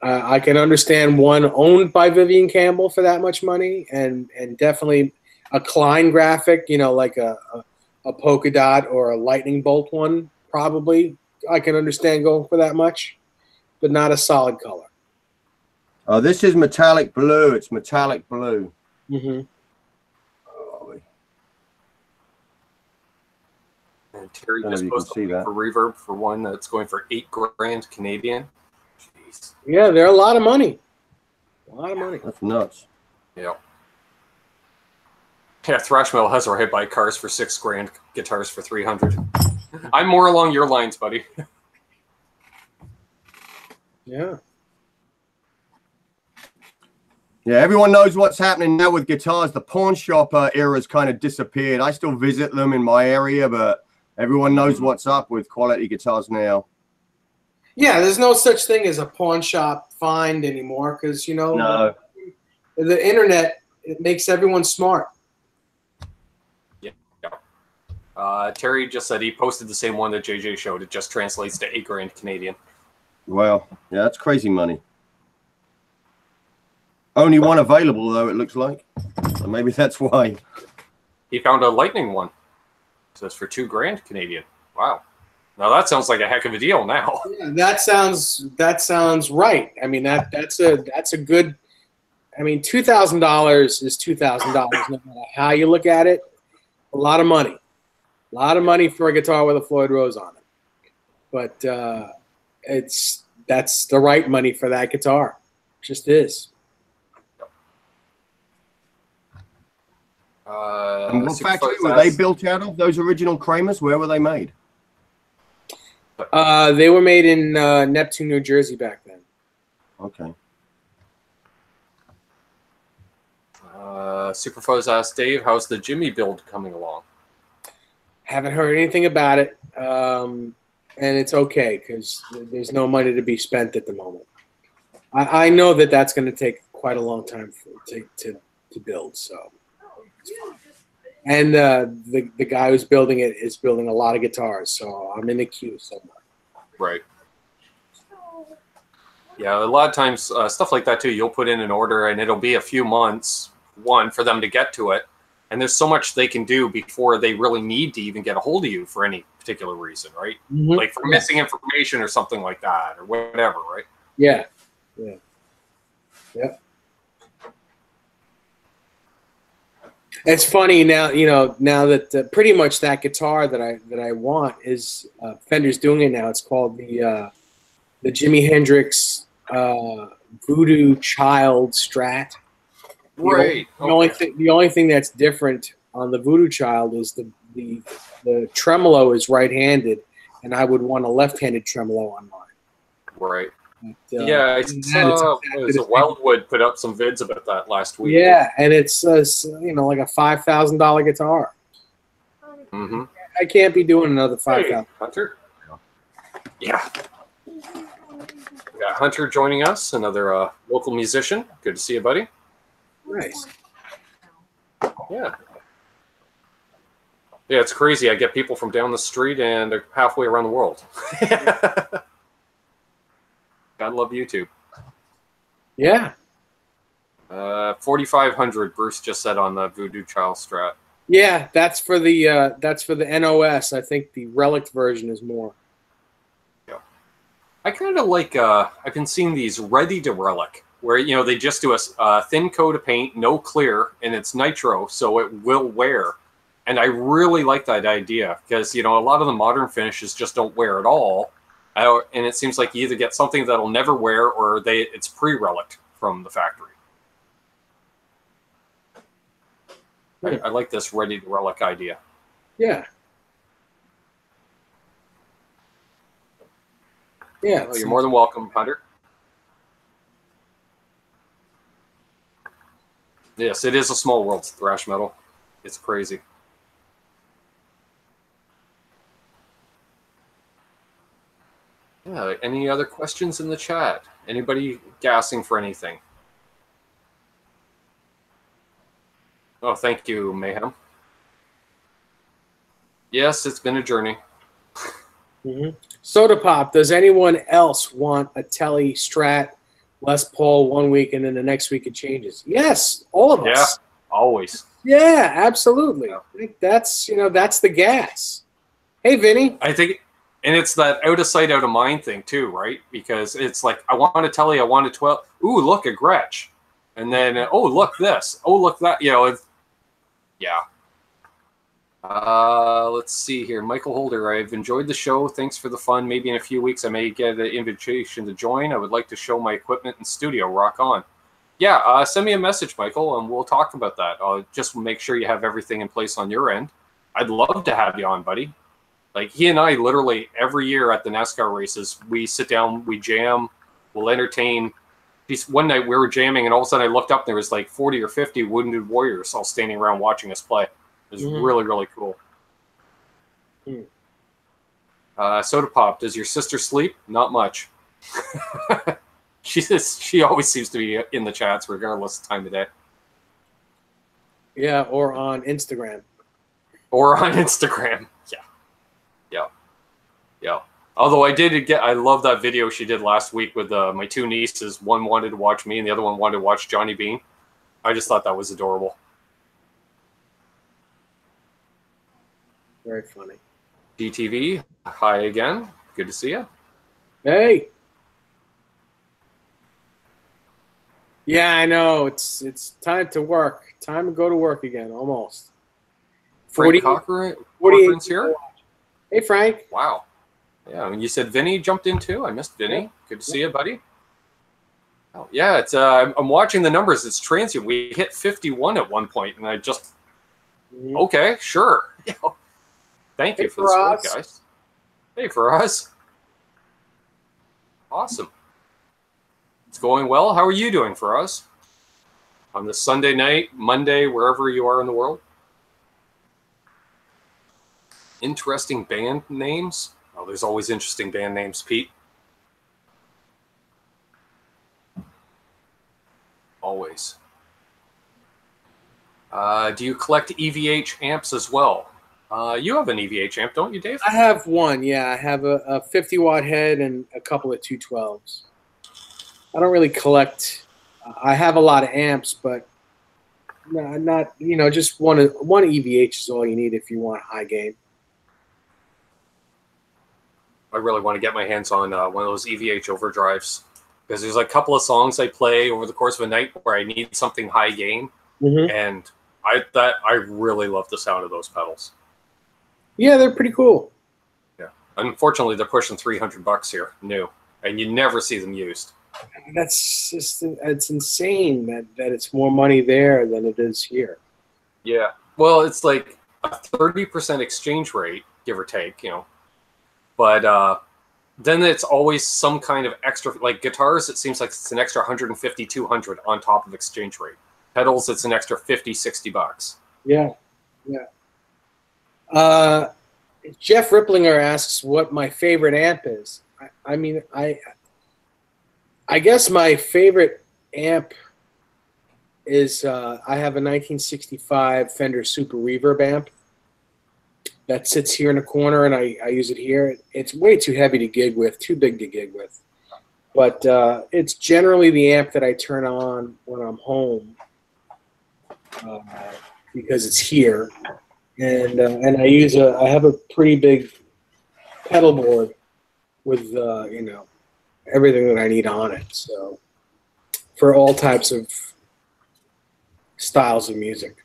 I can understand one owned by Vivian Campbell for that much money, and definitely a Klein graphic, you know, like a polka dot or a lightning bolt one, probably I can understand going for that much, but not a solid color. Oh, this is metallic blue. It's metallic blue. Mm-hmm. And Terry just posted for Reverb for one that's going for $8,000 Canadian. Jeez. Yeah, they're a lot of money. A lot of money. That's nuts. Yeah. Yeah, thrash metal has our hit by cars for $6,000, guitars for $300. I'm more along your lines, buddy. Yeah. Yeah, everyone knows what's happening now with guitars. The pawn shop era's kind of disappeared. I still visit them in my area, but everyone knows what's up with quality guitars now. Yeah, there's no such thing as a pawn shop find anymore because, you know, the internet it makes everyone smart. Terry just said he posted the same one that JJ showed. It just translates to $8,000 Canadian. Wow. Yeah, that's crazy money. Only one available, though, it looks like. So maybe that's why. He found a Lightning one. It says for $2,000 Canadian. Wow. Now that sounds like a heck of a deal now. Yeah, that sounds right. I mean, that's a good. I mean, $2,000 is $2,000 no matter how you look at it. A lot of money. A lot of money for a guitar with a Floyd Rose on it. But that's the right money for that guitar. It just is. And what factory were they built out of? Those original Kramers? Where were they made? They were made in Neptune, New Jersey back then. Okay. Superfuzz asked Dave, how's the Jimmy build coming along? Haven't heard anything about it, and it's okay because there's no money to be spent at the moment. I know that that's going to take quite a long time to build. So, and the guy who's building it is building a lot of guitars, so I'm in the queue somewhere. Right. Yeah, a lot of times stuff like that too. You'll put in an order, and it'll be a few months for them to get to it. And there's so much they can do before they really need to even get a hold of you for any particular reason, right? Mm-hmm. Like for missing information or something like that or whatever, right? Yeah. Yeah. Yep. It's funny now, now that pretty much that guitar that I want is Fender's doing it now. It's called the Jimi Hendrix Voodoo Child Strat. Right. The only thing that's different on the Voodoo Child is the tremolo is right-handed, and I would want a left-handed tremolo on mine. Right. But, yeah, I saw Wildwood put up some vids about that last week. Yeah, and it's like a $5,000 guitar. Mm-hmm. I can't be doing another $5,000. Hey, Hunter. Yeah. We got Hunter joining us, another local musician. Good to see you, buddy. Nice. Yeah. Yeah, it's crazy. I get people from down the street and they're halfway around the world. God love YouTube. Yeah. 4,500. Bruce just said on the Voodoo Child Strat. Yeah, that's for the NOS. I think the Relic version is more. Yeah. I kind of like. I've been seeing these ready to Relic, where they just do a thin coat of paint, no clear, and it's nitro, so it will wear. And I really like that idea because a lot of the modern finishes just don't wear at all. And it seems like you either get something that'll never wear or it's pre-relic from the factory. I like this ready to relic idea. Yeah. Yeah. Well, you're more than welcome, Hunter. Yes, it is a small world, thrash metal. It's crazy. Yeah, any other questions in the chat? Anybody gassing for anything? Oh, thank you, Mayhem. Yes, it's been a journey. Mm-hmm. Soda Pop, does anyone else want a Telly Strat Les Paul 1 week and then the next week it changes? Yes, all of us. Yeah, always. Yeah, absolutely. Yeah. I think that's the gas. Hey, Vinny. I think, and it's that out of sight, out of mind thing too, right? Because it's like, I want a Telly, I want a 12. Ooh, look, a Gretsch. And then, oh, look this. Oh, look that. Yeah. Let's see here. Michael Holder, I've enjoyed the show. Thanks for the fun. Maybe in a few weeks I may get an invitation to join. I would like to show my equipment in studio. Rock on. Yeah, send me a message, Michael, and we'll talk about that. I'll just make sure you have everything in place on your end. I'd love to have you on, buddy. Like, he and I literally every year at the NASCAR races, we sit down, we jam, we'll entertain. One night we were jamming, and all of a sudden I looked up, and there was like 40 or 50 Wounded Warriors all standing around watching us play. It was really, really cool. Soda Pop, does your sister sleep? Not much. She always seems to be in the chats regardless of time of day. Yeah, or on Instagram. Or on Instagram. Yeah. Although I love that video she did last week with my two nieces. One wanted to watch me and the other one wanted to watch Johnny Beane. I just thought that was adorable. Very funny. DTV, hi again. Good to see you. Hey. Yeah, I know. It's time to work. Time to go to work again, almost. Frank Cochran's here. Hey, Frank. Wow. Yeah, and you said Vinny jumped in too. I missed Vinny. Good to see you, buddy. Oh, yeah, it's I'm watching the numbers. It's transient. We hit 51 at one point, and I just okay, sure. Thank you for the support, guys. Hey, for us. Awesome. It's going well. How are you doing, for us? On this Sunday night, Monday, wherever you are in the world. Interesting band names. Oh, there's always interesting band names, Pete. Always. Do you collect EVH amps as well? You have an EVH amp, don't you, Dave? I have one, yeah. I have a 50-watt head and a couple of 212s. I don't really collect. I have a lot of amps, but not just one EVH is all you need if you want high gain. I really want to get my hands on one of those EVH overdrives because there's a couple of songs I play over the course of a night where I need something high gain, and I really love the sound of those pedals. Yeah, they're pretty cool. Yeah, unfortunately, they're pushing $300 here, new, and you never see them used. That's just it's insane that it's more money there than it is here. Yeah, well, it's like a 30% exchange rate, give or take, But then it's always some kind of extra, like guitars, it seems like it's an extra 150, 200 on top of exchange rate. Pedals, it's an extra 50, $60. Yeah. Jeff Ripplinger asks what my favorite amp is. I guess my favorite amp is I have a 1965 Fender Super Reverb amp that sits here in the corner, and I use it here. It's way too heavy to gig with, too big to gig with. But it's generally the amp that I turn on when I'm home because it's here. And I have a pretty big pedal board with everything that I need on it. So for all types of styles of music.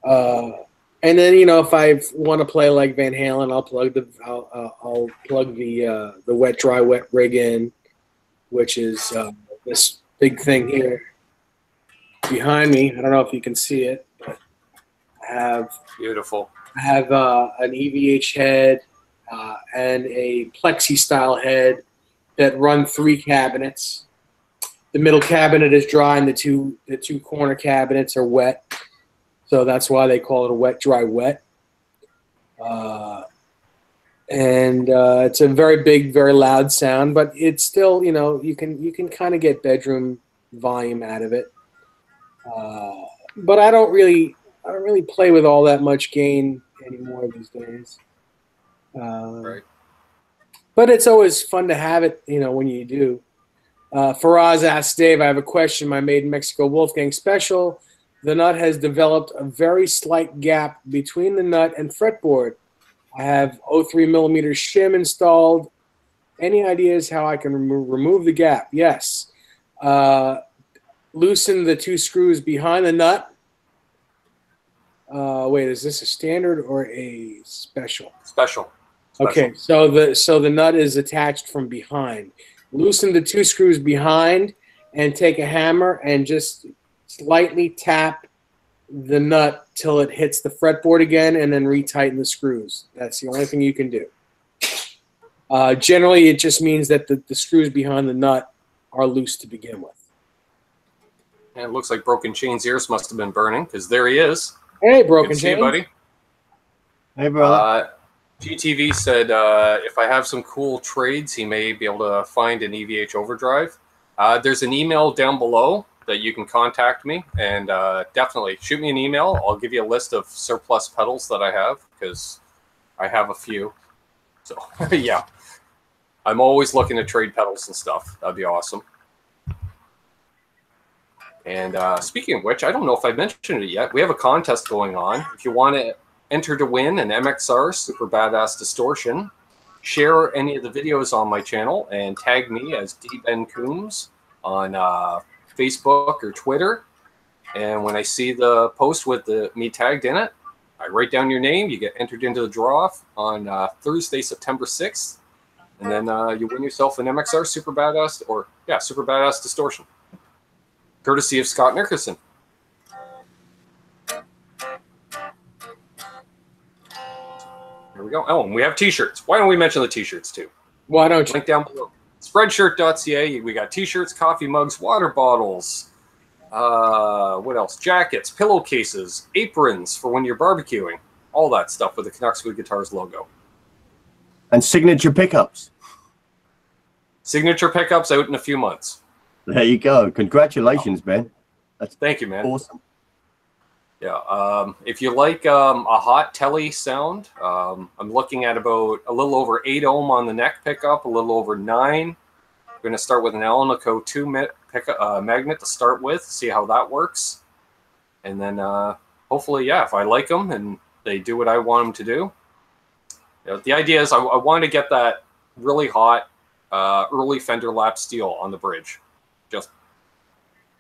And then if I want to play like Van Halen, I'll plug the wet dry wet rig in, which is this big thing here behind me. I don't know if you can see it, but I have beautiful. I have an EVH head and a plexi style head that run 3 cabinets. The middle cabinet is dry, and the two corner cabinets are wet. So that's why they call it a wet, dry, wet. And it's a very big, very loud sound, but it's still, you can kind of get bedroom volume out of it. But I don't really play with all that much gain anymore these days. Right. But it's always fun to have it, when you do. Faraz asks Dave, I have a question. My Made in Mexico Wolfgang Special. The nut has developed a very slight gap between the nut and fretboard. I have 0.3mm shim installed. Any ideas how I can remove the gap? Yes. Loosen the 2 screws behind the nut. Wait, is this a standard or a special? Special. Okay, so the nut is attached from behind. Loosen the 2 screws behind and take a hammer and just slightly tap the nut till it hits the fretboard again, and then retighten the screws. That's the only thing you can do. Generally, it just means that the screws behind the nut are loose to begin with. And it looks like Broken Chain's ears must have been burning, because there he is. Hey, Broken Chain. See you, buddy. Hey, brother. GTV said if I have some cool trades, he may be able to find an EVH overdrive. There's an email down below that you can contact me, and definitely shoot me an email. I'll give you a list of surplus pedals that I have, because I have a few. So yeah, I'm always looking to trade pedals and stuff. That'd be awesome. And speaking of which, I don't know if I mentioned it yet. We have a contest going on. If you want to enter to win an MXR Super Badass Distortion, share any of the videos on my channel and tag me as D-Ben Coombs on Facebook or Twitter. And when I see the post with me tagged in it, I write down your name. You get entered into the draw on Thursday, September 6th. And then you win yourself an MXR Super Badass, or yeah, Super Badass Distortion, courtesy of Scott Nickerson. Here we go. Oh, and we have t-shirts. Why don't we mention the t-shirts too? Why don't you? Link down below. Spreadshirt.ca. We got t-shirts, coffee mugs, water bottles. What else? Jackets, pillowcases, aprons for when you're barbecuing. All that stuff with the Canucks Wood Guitars logo. And signature pickups. Signature pickups out in a few months. There you go. Congratulations, Ben. Thank you, man. Awesome. Yeah. If you like a hot telly sound, I'm looking at about a little over 8 ohm on the neck pickup, a little over 9. We're going to start with an Alnico 2 magnet to start with, see how that works. And then hopefully, yeah, if I like them and they do what I want them to do. You know, the idea is I want to get that really hot early Fender lap steel on the bridge. Just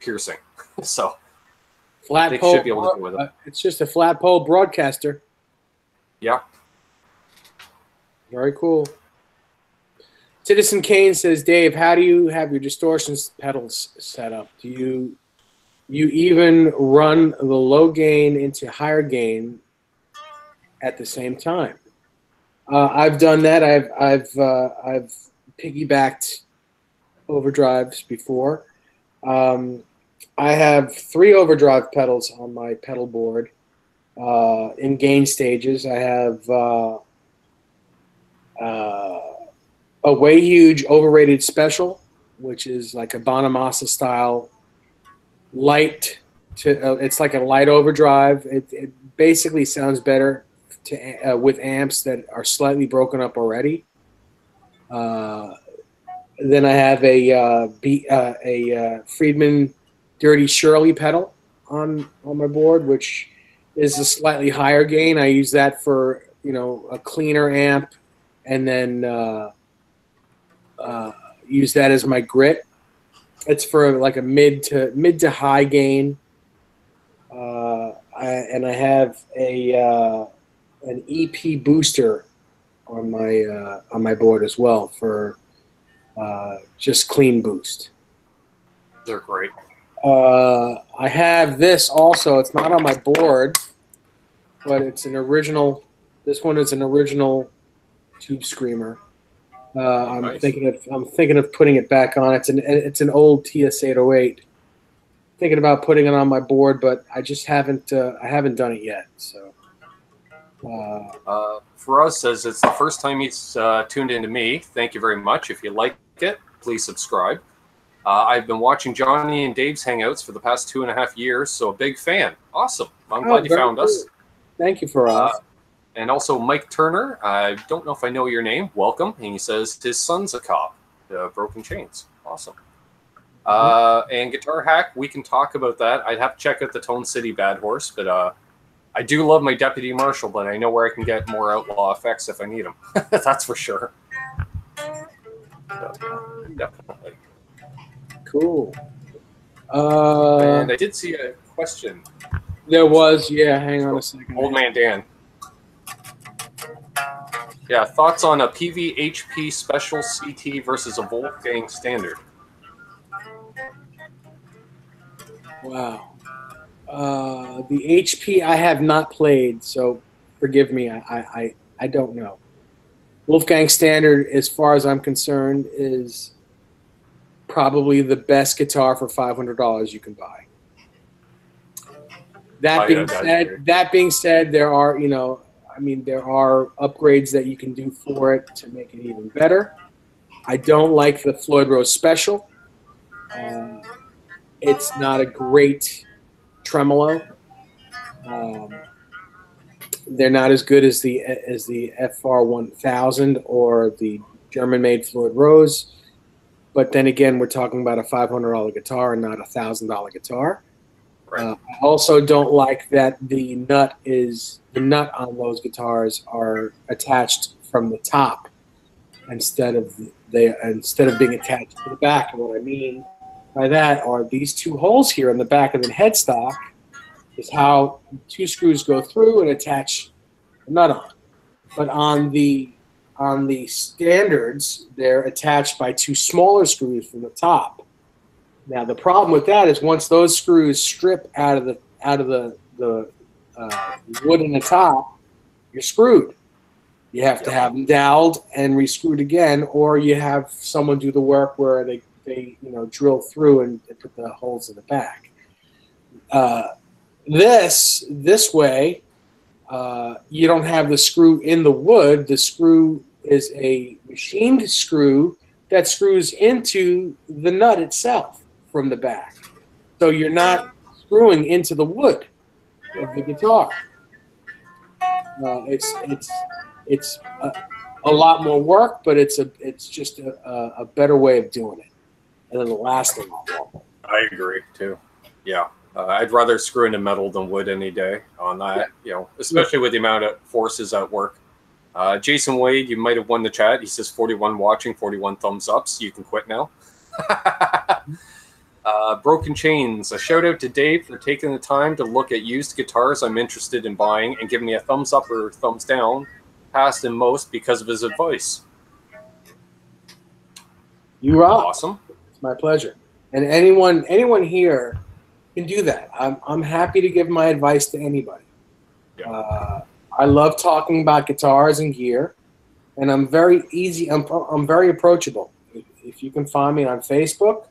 piercing. So flat pole, should be able to do with it. It's just a flat pole broadcaster. Yeah. Very cool. Citizen Kane says, Dave, how do you have your distortion pedals set up? Do you even run the low gain into higher gain at the same time? I've done that. I've piggybacked overdrives before. I have 3 overdrive pedals on my pedal board in gain stages. I have a way huge overrated special, which is like a Bonamassa style light. It's like a light overdrive. It basically sounds better with amps that are slightly broken up already. Then I have a Friedman Dirty Shirley pedal on my board, which is a slightly higher gain. I use that for, you know, a cleaner amp, and then use that as my grit. It's for like a mid to high gain. And I have an EP booster on my board as well for just clean boost. They're great. I have this also. It's not on my board, but it's an original. This one is an original Tube Screamer. I'm nice. thinking of putting it back on. It's an old TS-808. Thinking about putting it on my board, but I just haven't done it yet. So. Faraz says it's the first time he's tuned into me. Thank you very much. If you like it, please subscribe. I've been watching Johnny and Dave's Hangouts for the past 2.5 years, so a big fan. Awesome. I'm glad you found us. Thank you, Faraz. And also Mike Turner. I don't know if I know your name. Welcome. And he says his son's a cop. Broken Chains. Awesome. And Guitar Hack, we can talk about that. I'd have to check out the Tone City Bad Horse, but I do love my Deputy Marshal, but I know where I can get more outlaw effects if I need them. That's for sure. Definitely. Cool. And I did see a question. There was, yeah, hang on a second. Old Man Dan. Yeah, thoughts on a PVHP Special CT versus a Wolfgang Standard? Wow. The HP I have not played, so forgive me. I don't know. Wolfgang Standard, as far as I'm concerned, is probably the best guitar for $500 you can buy. That being said, there are, you know, I mean, there are upgrades that you can do for it to make it even better. I don't like the Floyd Rose Special. It's not a great tremolo. They're not as good as the FR 1000 or the German-made Floyd Rose. But then again, we're talking about a $500 guitar and not a $1,000 guitar. Right. I also don't like that the nut on those guitars are attached from the top instead of being attached to the back. And what I mean by that are these two holes here in the back of the headstock is how two screws go through and attach the nut on. But on the standards, they're attached by two smaller screws from the top. Now the problem with that is once those screws strip out of the wood in the top, you're screwed. You have to have them doweled and re-screwed again, or you have someone do the work where they drill through and put the holes in the back. This way, you don't have the screw in the wood. The screw is a machined screw that screws into the nut itself from the back. So you're not screwing into the wood of the guitar. It's a lot more work, but it's just a better way of doing it, and it'll last a lot longer. I agree too. Yeah. I'd rather screw into metal than wood any day on that, especially with the amount of forces at work. Jason Wade, you might have won the chat. He says 41 watching, 41 thumbs up, so you can quit now. Broken Chains, a shout out to Dave for taking the time to look at used guitars I'm interested in buying and giving me a thumbs up or thumbs down, past and most, because of his advice. You rock. Awesome. It's my pleasure. And anyone here can do that. I'm happy to give my advice to anybody. Yeah. I love talking about guitars and gear, and I'm very easy. I'm very approachable. If you can find me on Facebook,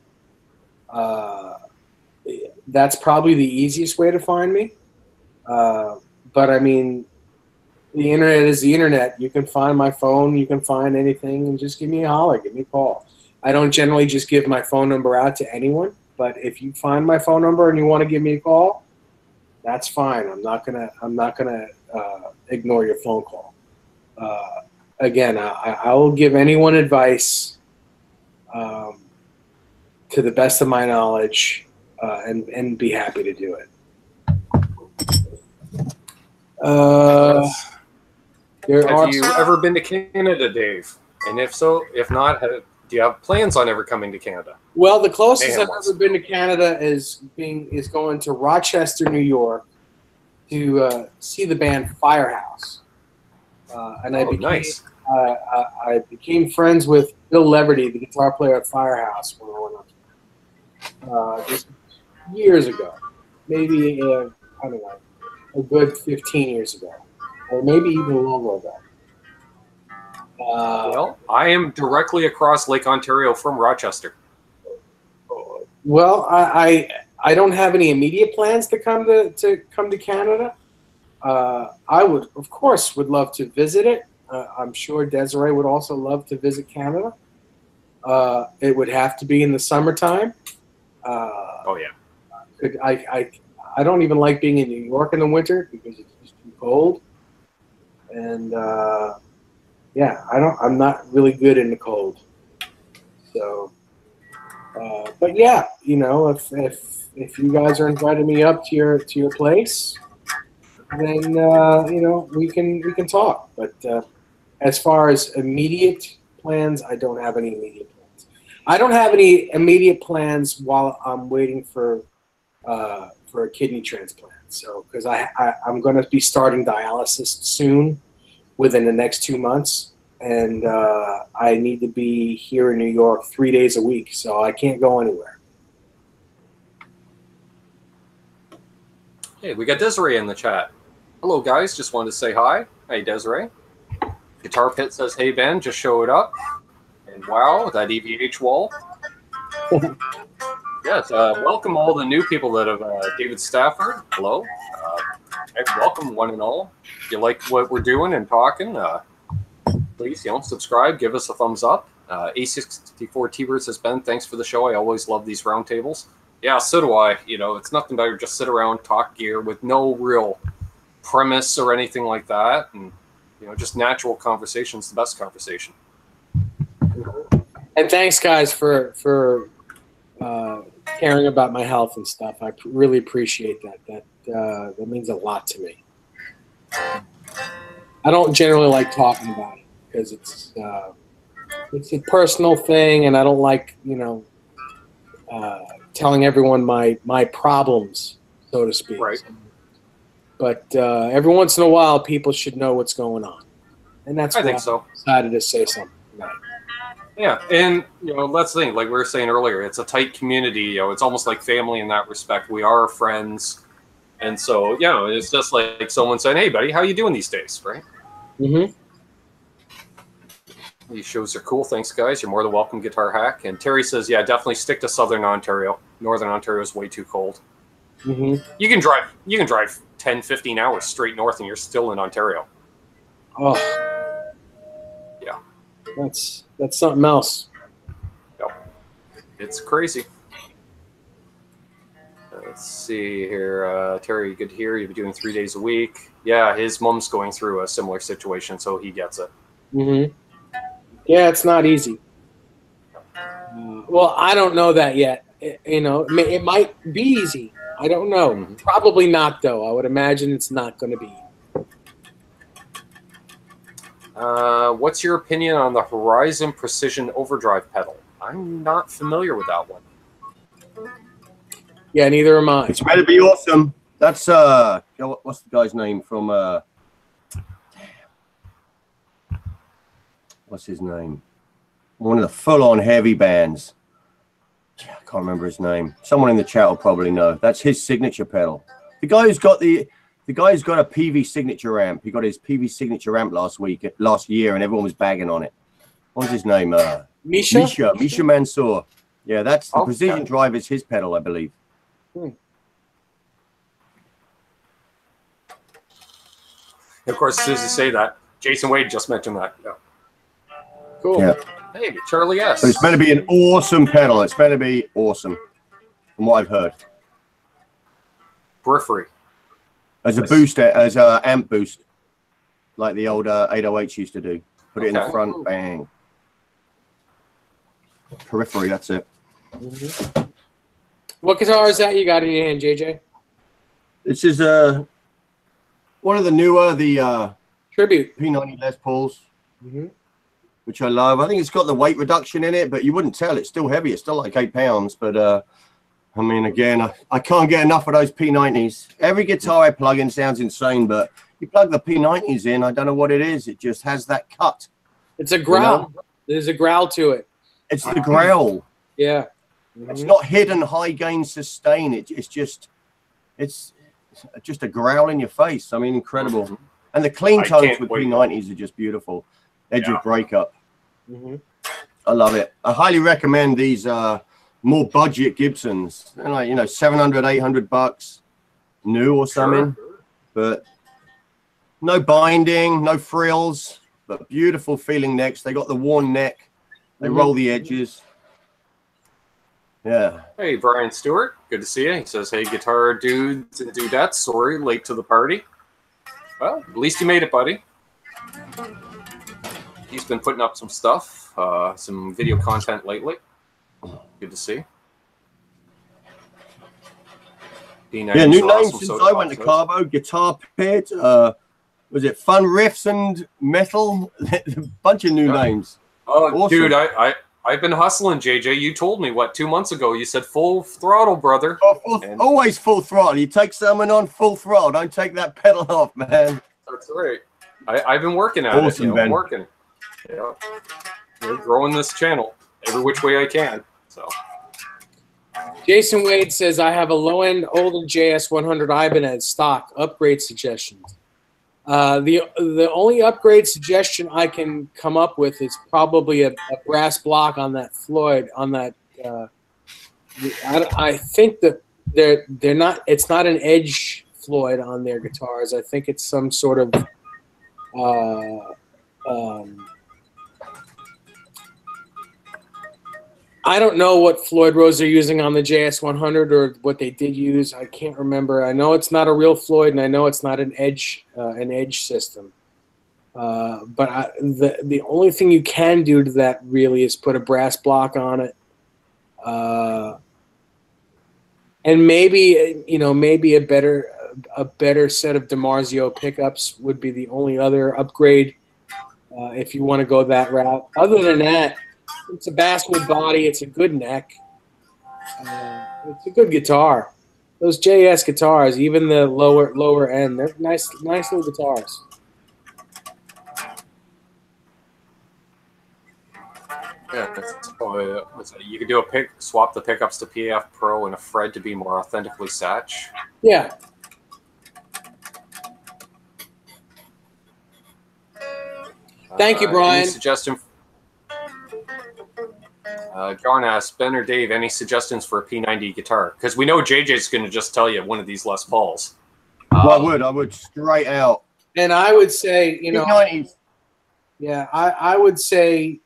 that's probably the easiest way to find me. But I mean, the internet is the internet. You can find my phone. You can find anything, and just give me a holler. Give me a call. I don't generally just give my phone number out to anyone. But if you find my phone number and you want to give me a call, that's fine. I'm not gonna ignore your phone call. Again, I will give anyone advice to the best of my knowledge, and be happy to do it. Have you ever been to Canada, Dave? And if so, if not, do you have plans on ever coming to Canada? Well, the closest I've ever been to Canada is going to Rochester, New York, to see the band Firehouse. And I became friends with Bill Leverty, the guitar player at Firehouse, when I went up there. Just years ago, maybe I don't know, a good 15 years ago, or maybe even longer ago. Well, I am directly across Lake Ontario from Rochester. Well, I don't have any immediate plans to come to Canada. I would, of course, would love to visit it. I'm sure Desiree would also love to visit Canada. It would have to be in the summertime. Oh yeah. I don't even like being in New York in the winter because it's just too cold. And yeah, I'm not really good in the cold. So, but yeah, if you guys are inviting me up to your place, then we can talk. But as far as immediate plans, I don't have any immediate plans. I don't have any immediate plans while I'm waiting for a kidney transplant. So, because I'm going to be starting dialysis soon, within the next 2 months, and I need to be here in New York 3 days a week, so I can't go anywhere. Hey, we got Desiree in the chat. Hello, guys. Just wanted to say hi. Hey, Desiree. Guitar Pit says, hey, Ben, just showed up. And wow, that EVH wall. Yes, welcome all the new people that have, David Stafford, hello. Welcome one and all. If you like what we're doing and talking, please, subscribe, give us a thumbs up. A64 T-Bird says, Ben, thanks for the show. I always love these roundtables. Yeah, so do I. You know, it's nothing better just sit around, talk gear with no real premise or anything like that, and you know, just natural conversation's the best conversation. And thanks, guys, for caring about my health and stuff. I really appreciate that. That means a lot to me. I don't generally like talking about it because it's a personal thing, and I don't like, you know, telling everyone my problems, so to speak. Right. But every once in a while, people should know what's going on, and that's why I think so. I decided to say something tonight. Yeah, and you know, that's the thing. Like we were saying earlier, it's a tight community. You know, it's almost like family in that respect. We are friends, and so you know, it's just like someone saying, "Hey, buddy, how you doing these days?" Right? Mm-hmm. These shows are cool. Thanks, guys. You're more than welcome, Guitar Hack. And Terry says, "Yeah, definitely stick to Southern Ontario. Northern Ontario is way too cold. Mm-hmm. You can drive 10, 15 hours straight north, and you're still in Ontario." Oh, yeah, that's something else. Yep. It's crazy. Let's see here. Terry, good to hear. You've been doing 3 days a week. Yeah, his mom's going through a similar situation, so he gets it. Mm-hmm. Yeah, it's not easy. Well, I don't know that yet. You know, it might be easy. I don't know. Mm-hmm. Probably not, though. I would imagine it's not going to be. What's your opinion on the Horizon Precision Overdrive pedal? I'm not familiar with that one. Yeah, neither am I. It's meant to be awesome. That's what's the guy's name from what's his name? One of the full-on heavy bands. I can't remember his name. Someone in the chat will probably know. That's his signature pedal. The guy who's got a PV signature amp. He got his PV signature amp last year, and everyone was bagging on it. What's his name? Misha Mansour. Yeah, that's the Precision Drive is his pedal, I believe. Of course, as soon as you say that, Jason Wade just mentioned that. Yeah. Cool. Yeah. Hey, Charlie S. So it's meant to be an awesome pedal. It's meant to be awesome, from what I've heard. Periphery. As a booster, as a amp boost, like the old 808s used to do. Put it in the front, bang. Periphery, that's it. Mm-hmm. What guitar is that you got in your hand, JJ? This is one of the newer, the Tribute P90 Les Pauls, which I love. I think it's got the weight reduction in it, but you wouldn't tell. It's still heavy. It's still like 8 pounds. But I mean, again, I can't get enough of those P90s. Every guitar I plug in sounds insane, but you plug the P90s in, I don't know what it is. It just has that cut. It's a growl. You know? There's a growl to it. It's the growl. Yeah. It's not hidden high gain sustain. It's just a growl in your face. I mean, incredible. And the clean tones with P90s are just beautiful. Edge of breakup. I love it. I highly recommend these more budget Gibsons. They're like, you know, $700, $800 new or something. But no binding, no frills, but beautiful feeling necks. They got the worn neck. They roll the edges. Yeah. Hey, Brian Stewart. Good to see you. He says, hey, guitar dudes and dudettes. Sorry, late to the party. Well, at least you made it, buddy. He's been putting up some stuff, some video content lately. Good to see. Yeah, new names since I went to Carbo. Guitar Pit. Was it Fun Riffs and Metal? A bunch of new names. Oh, awesome. Dude, I've been hustling, JJ. You told me, what, 2 months ago? You said full throttle, brother. Oh, always full throttle. You take someone on full throttle. Don't take that pedal off, man. That's right. I've been working at it. You know, I'm working. Yeah. We're growing this channel every which way I can. So. Jason Wade says, I have a low-end older JS100 Ibanez stock. Upgrade suggestions. The only upgrade suggestion I can come up with is probably a brass block on that Floyd, on that. I think that they're not. It's not an edge Floyd on their guitars. I think it's some sort of. I don't know what Floyd Rose they're using on the JS100 or what they did use. I can't remember. I know it's not a real Floyd, and I know it's not an Edge system. But the only thing you can do to that really is put a brass block on it, and maybe maybe a better set of DiMarzio pickups would be the only other upgrade if you want to go that route. Other than that, it's a basswood body. It's a good neck. It's a good guitar. Those JS guitars, even the lower end, they're nice little guitars. Yeah, so you could do swap the pickups to PAF Pro and a Fred to be more authentically Satch. Yeah. Thank you, Brian. Any suggestion? John asks, Ben or Dave, any suggestions for a P90 guitar? Because we know JJ's going to just tell you one of these Les Pauls. Well, I would straight out. And I would say, P90s. Yeah, I would say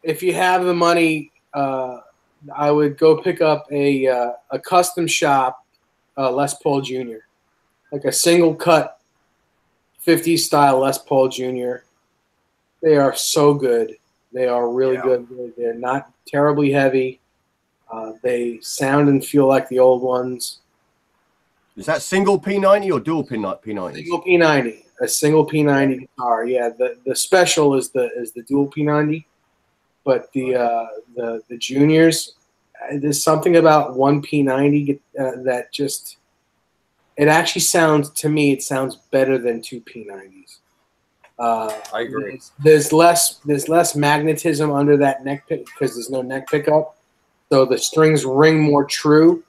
if you have the money, I would go pick up a custom shop Les Paul Jr., like a single cut 50s style Les Paul Jr. They are so good. They are really good. They're not terribly heavy. They sound and feel like the old ones. Is that single P90 or dual P90? Single P90. A single P90 guitar. Yeah, the special is the dual P90, but the juniors, there's something about one P90 that just it actually sounds to me. It sounds better than two P90s. I agree. There's less magnetism under that neck pick because there's no neck pickup, so the strings ring more true.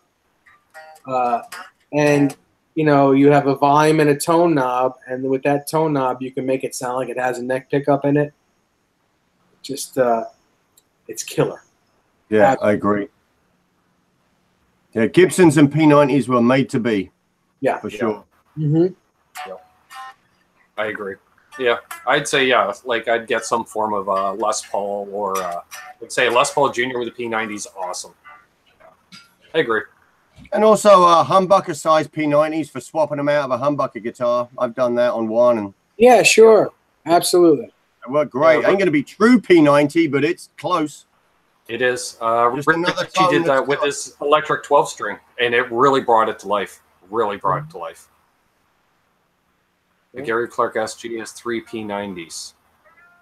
And you have a volume and a tone knob, and with that tone knob, you can make it sound like it has a neck pickup in it. Just it's killer. Yeah, I agree. Yeah, Gibsons and P90s were made to be. Yeah, for sure. Mm-hmm. Yeah, I agree. Yeah, I'd say like I'd get some form of Les Paul or I'd say Les Paul Jr. with a P90 is awesome. Yeah, I agree. And also humbucker size P90s for swapping them out of a humbucker guitar. I've done that on one. And yeah, sure, absolutely. It worked great. Ain't going to be true P90, but it's close. It is. Rich did that with his electric 12-string, and it really brought it to life. Really brought it to life. Gary Clark SG has 3 P90s.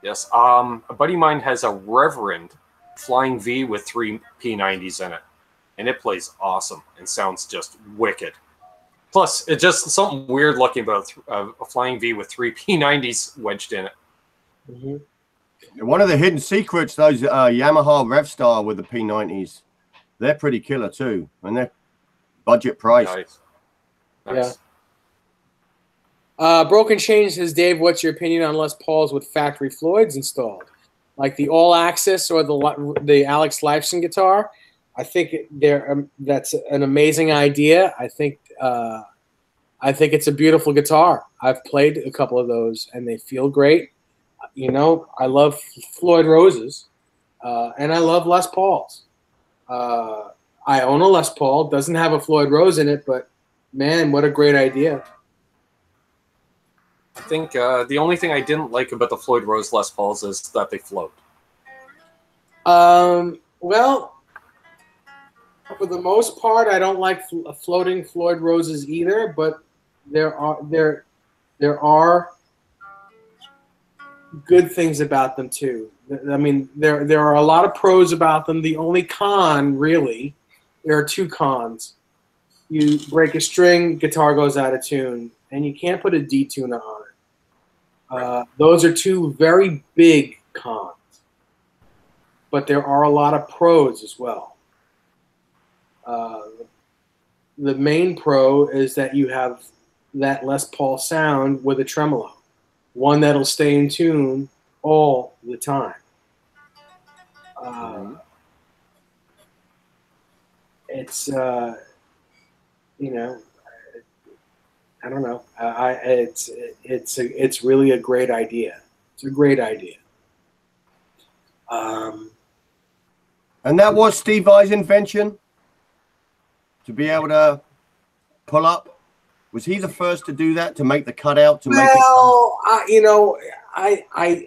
Yes. A buddy of mine has a Reverend Flying V with 3 P90s in it, and it plays awesome and sounds just wicked. Plus, it's just something weird looking about a Flying V with 3 P90s wedged in it. Mm-hmm. One of the hidden secrets, those Yamaha Revstar with the P90s, they're pretty killer too, and they're budget priced. Nice. Yeah. Broken Chain says, Dave, what's your opinion on Les Pauls with factory Floyds installed? Like the All-Access or the Alex Lifeson guitar? I think that's an amazing idea. I think it's a beautiful guitar. I've played a couple of those, and they feel great. I love Floyd Roses, and I love Les Pauls. I own a Les Paul. Doesn't have a Floyd Rose in it, but, man, what a great idea. I think the only thing I didn't like about the Floyd Rose Les Pauls is that they float. Well, for the most part, I don't like floating Floyd Roses either, but there are good things about them too. I mean, there are a lot of pros about them. The only con, really, there are 2 cons. You break a string, guitar goes out of tune, and you can't put a detuner on it. Those are 2 very big cons. But there are a lot of pros as well. The main pro is that you have that Les Paul sound with a tremolo, one that'll stay in tune all the time. It's I don't know. It's really a great idea. It's a great idea. And that was Steve Vai's invention, to be able to pull up. Was he the first to do that, to make the cutout? To make it? You know, I.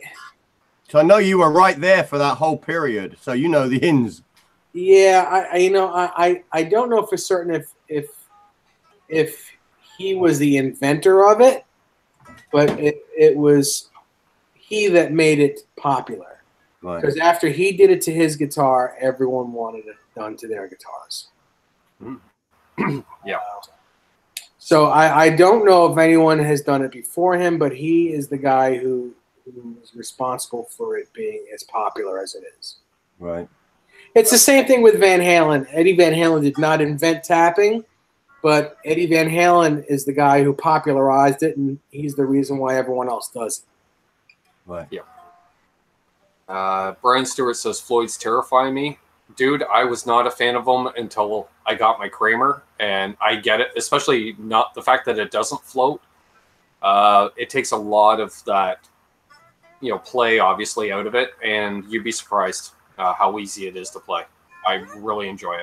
So I know you were right there for that whole period, so you know the ins. Yeah, you know, I don't know for certain if he was the inventor of it, but it was he that made it popular. Right. Because after he did it to his guitar, everyone wanted it done to their guitars. Yeah. So I don't know if anyone has done it before him, but he is the guy who is responsible for it being as popular as it is. Right. It's the same thing with Van Halen. Eddie Van Halen did not invent tapping, but Eddie Van Halen is the guy who popularized it, and he's the reason why everyone else does it. Right. Yeah. Brian Stewart says Floyd's terrify me. Dude, I was not a fan of them until I got my Kramer, and I get it, especially not the fact that it doesn't float. It takes a lot of that, you know, play obviously out of it, and you'd be surprised how easy it is to play. I really enjoy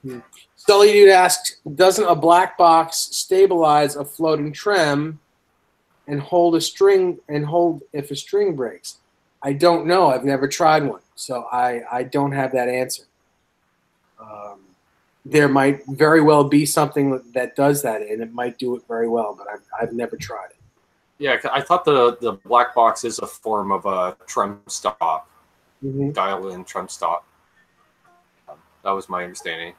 it. Sully Dude asks, doesn't a black box stabilize a floating trem and hold a string if a string breaks? I don't know. I've never tried one, so I don't have that answer. There might very well be something that does that, and it might do it very well, but I've never tried it. Yeah, I thought the black box is a form of a trem stop, dial-in trem stop. That was my understanding.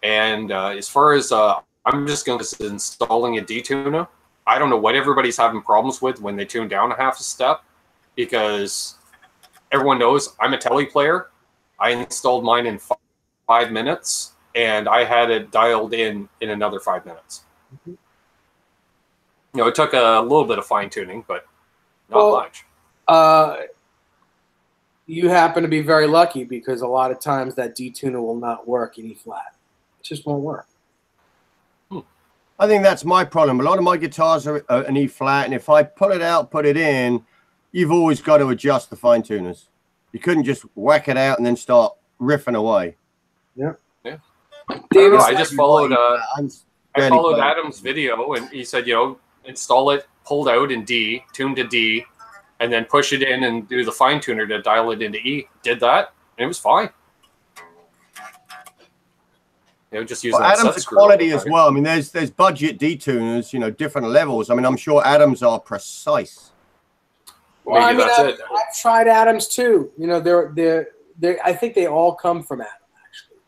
And as far as I'm just going to installing a detuner. I don't know what everybody's having problems with when they tune down a half a step, because everyone knows I'm a telly player. I installed mine in 5 minutes, and I had it dialed in another 5 minutes. You know, it took a little bit of fine tuning, but not much. You happen to be very lucky, because a lot of times that detuner will not work in E flat. It just won't work. I think that's my problem. A lot of my guitars are an E flat, and if I pull it out, put it in, you've always got to adjust the fine tuners. You couldn't just whack it out and then start riffing away. Yeah. Yeah. I just followed Adam's video, and he said, you know, install it pulled out in D, tuned to D, and then push it in and do the fine tuner to dial it into E. Did that, and it was fine. You know, just using Adams' quality as well. I mean, there's budget detuners, you know, different levels. I mean, I'm sure Adams are precise. Well, I mean, I've tried Adams too. You know, they're I think they all come from Adam, actually.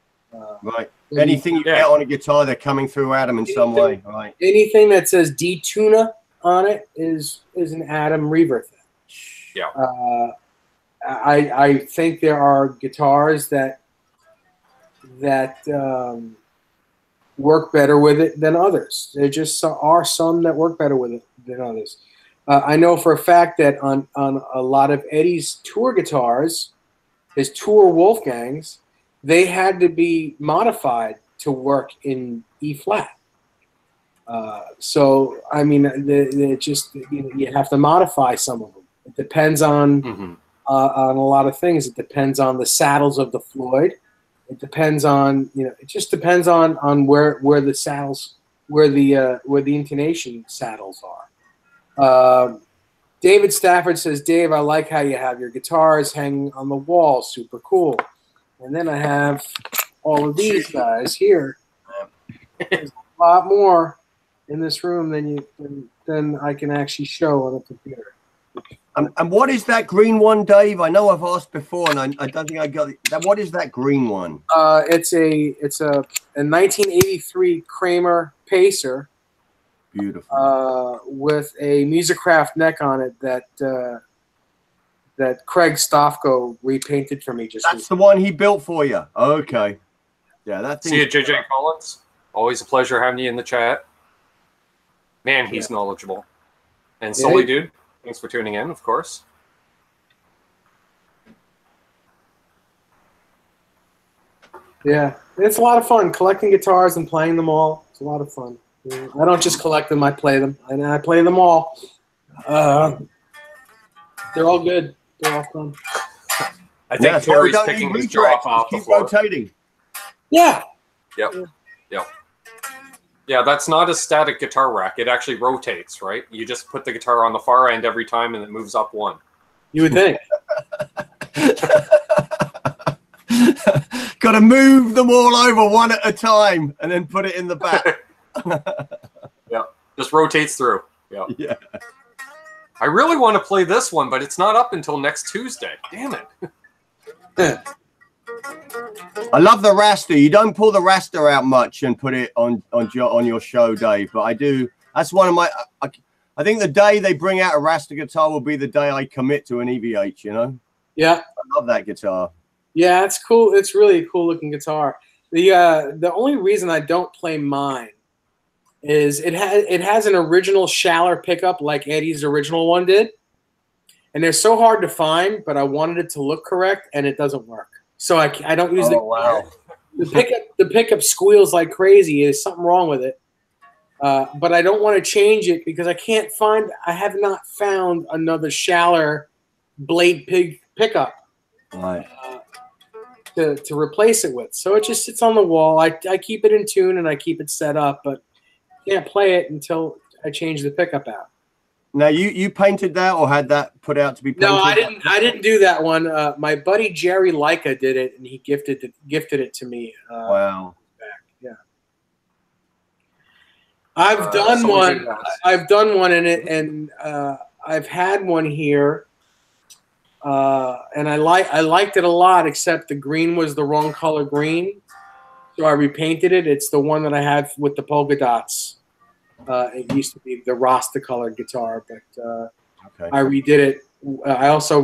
Right. Anything you get on a guitar, they're coming through Adam in some way. Right. Anything that says detuna on it is an Adam reverb thing. Yeah. I think there are guitars that work better with it than others. There just are some that work better with it than others. I know for a fact that on a lot of Eddie's tour guitars, his tour Wolfgangs, they had to be modified to work in E flat. So I mean, you have to modify some of them. It depends on a lot of things. It depends on the saddles of the Floyd. It depends on, you know, it just depends on where the saddles, where the intonation saddles are. David Stafford says, Dave, I like how you have your guitars hanging on the wall. Super cool. And then I have all of these guys here. There's a lot more in this room than I can actually show on the computer. And what is that green one, Dave? I know I've asked before, and I don't think I got it. What is that green one? It's a 1983 Kramer Pacer. Beautiful. With a Musicraft neck on it that Craig Stofko repainted for me. That's recently. The one he built for you. Okay. Yeah, that's. See you, JJ Collins. Always a pleasure having you in the chat. Man, he's knowledgeable. And Sully, dude. Thanks for tuning in, of course. Yeah, it's a lot of fun collecting guitars and playing them all. It's a lot of fun. I don't just collect them; I play them, and I play them all. They're all good. They're all fun. I think Terry's picking his jaw off the floor. Rotating. Yeah. Yep. Yep. Yeah, that's not a static guitar rack. It actually rotates, right? You just put the guitar on the far end every time and it moves up one. You would think. Got to move them all over one at a time and then put it in the back. Yeah, just rotates through. Yeah. Yeah. I really want to play this one, but it's not up until next Tuesday. Damn it. I love the raster. You don't pull the raster out much and put it on your show, Dave, but I do. That's one of my. I think the day they bring out a raster guitar will be the day I commit to an EVH. You know. Yeah. I love that guitar. Yeah, it's cool. It's really a cool looking guitar. The only reason I don't play mine is it has an original Schaller pickup like Eddie's original one did, and they're so hard to find. But I wanted it to look correct, and it doesn't work. So I don't use the pickup squeals like crazy. There's something wrong with it. But I don't want to change it because I have not found another Schaller blade pickup to replace it with. So it just sits on the wall. I keep it in tune and I keep it set up, but can't play it until I change the pickup out. Now you painted that or had that put out to be painted? No, I didn't do that one. My buddy Jerry Leica did it, and he gifted it to me. Wow. Yeah. I've done one. I've done one in it, and I've had one here, and I liked it a lot. Except the green was the wrong color green, so I repainted it. It's the one that I had with the polka dots. It used to be the Rasta colored guitar, but okay. I redid it. I also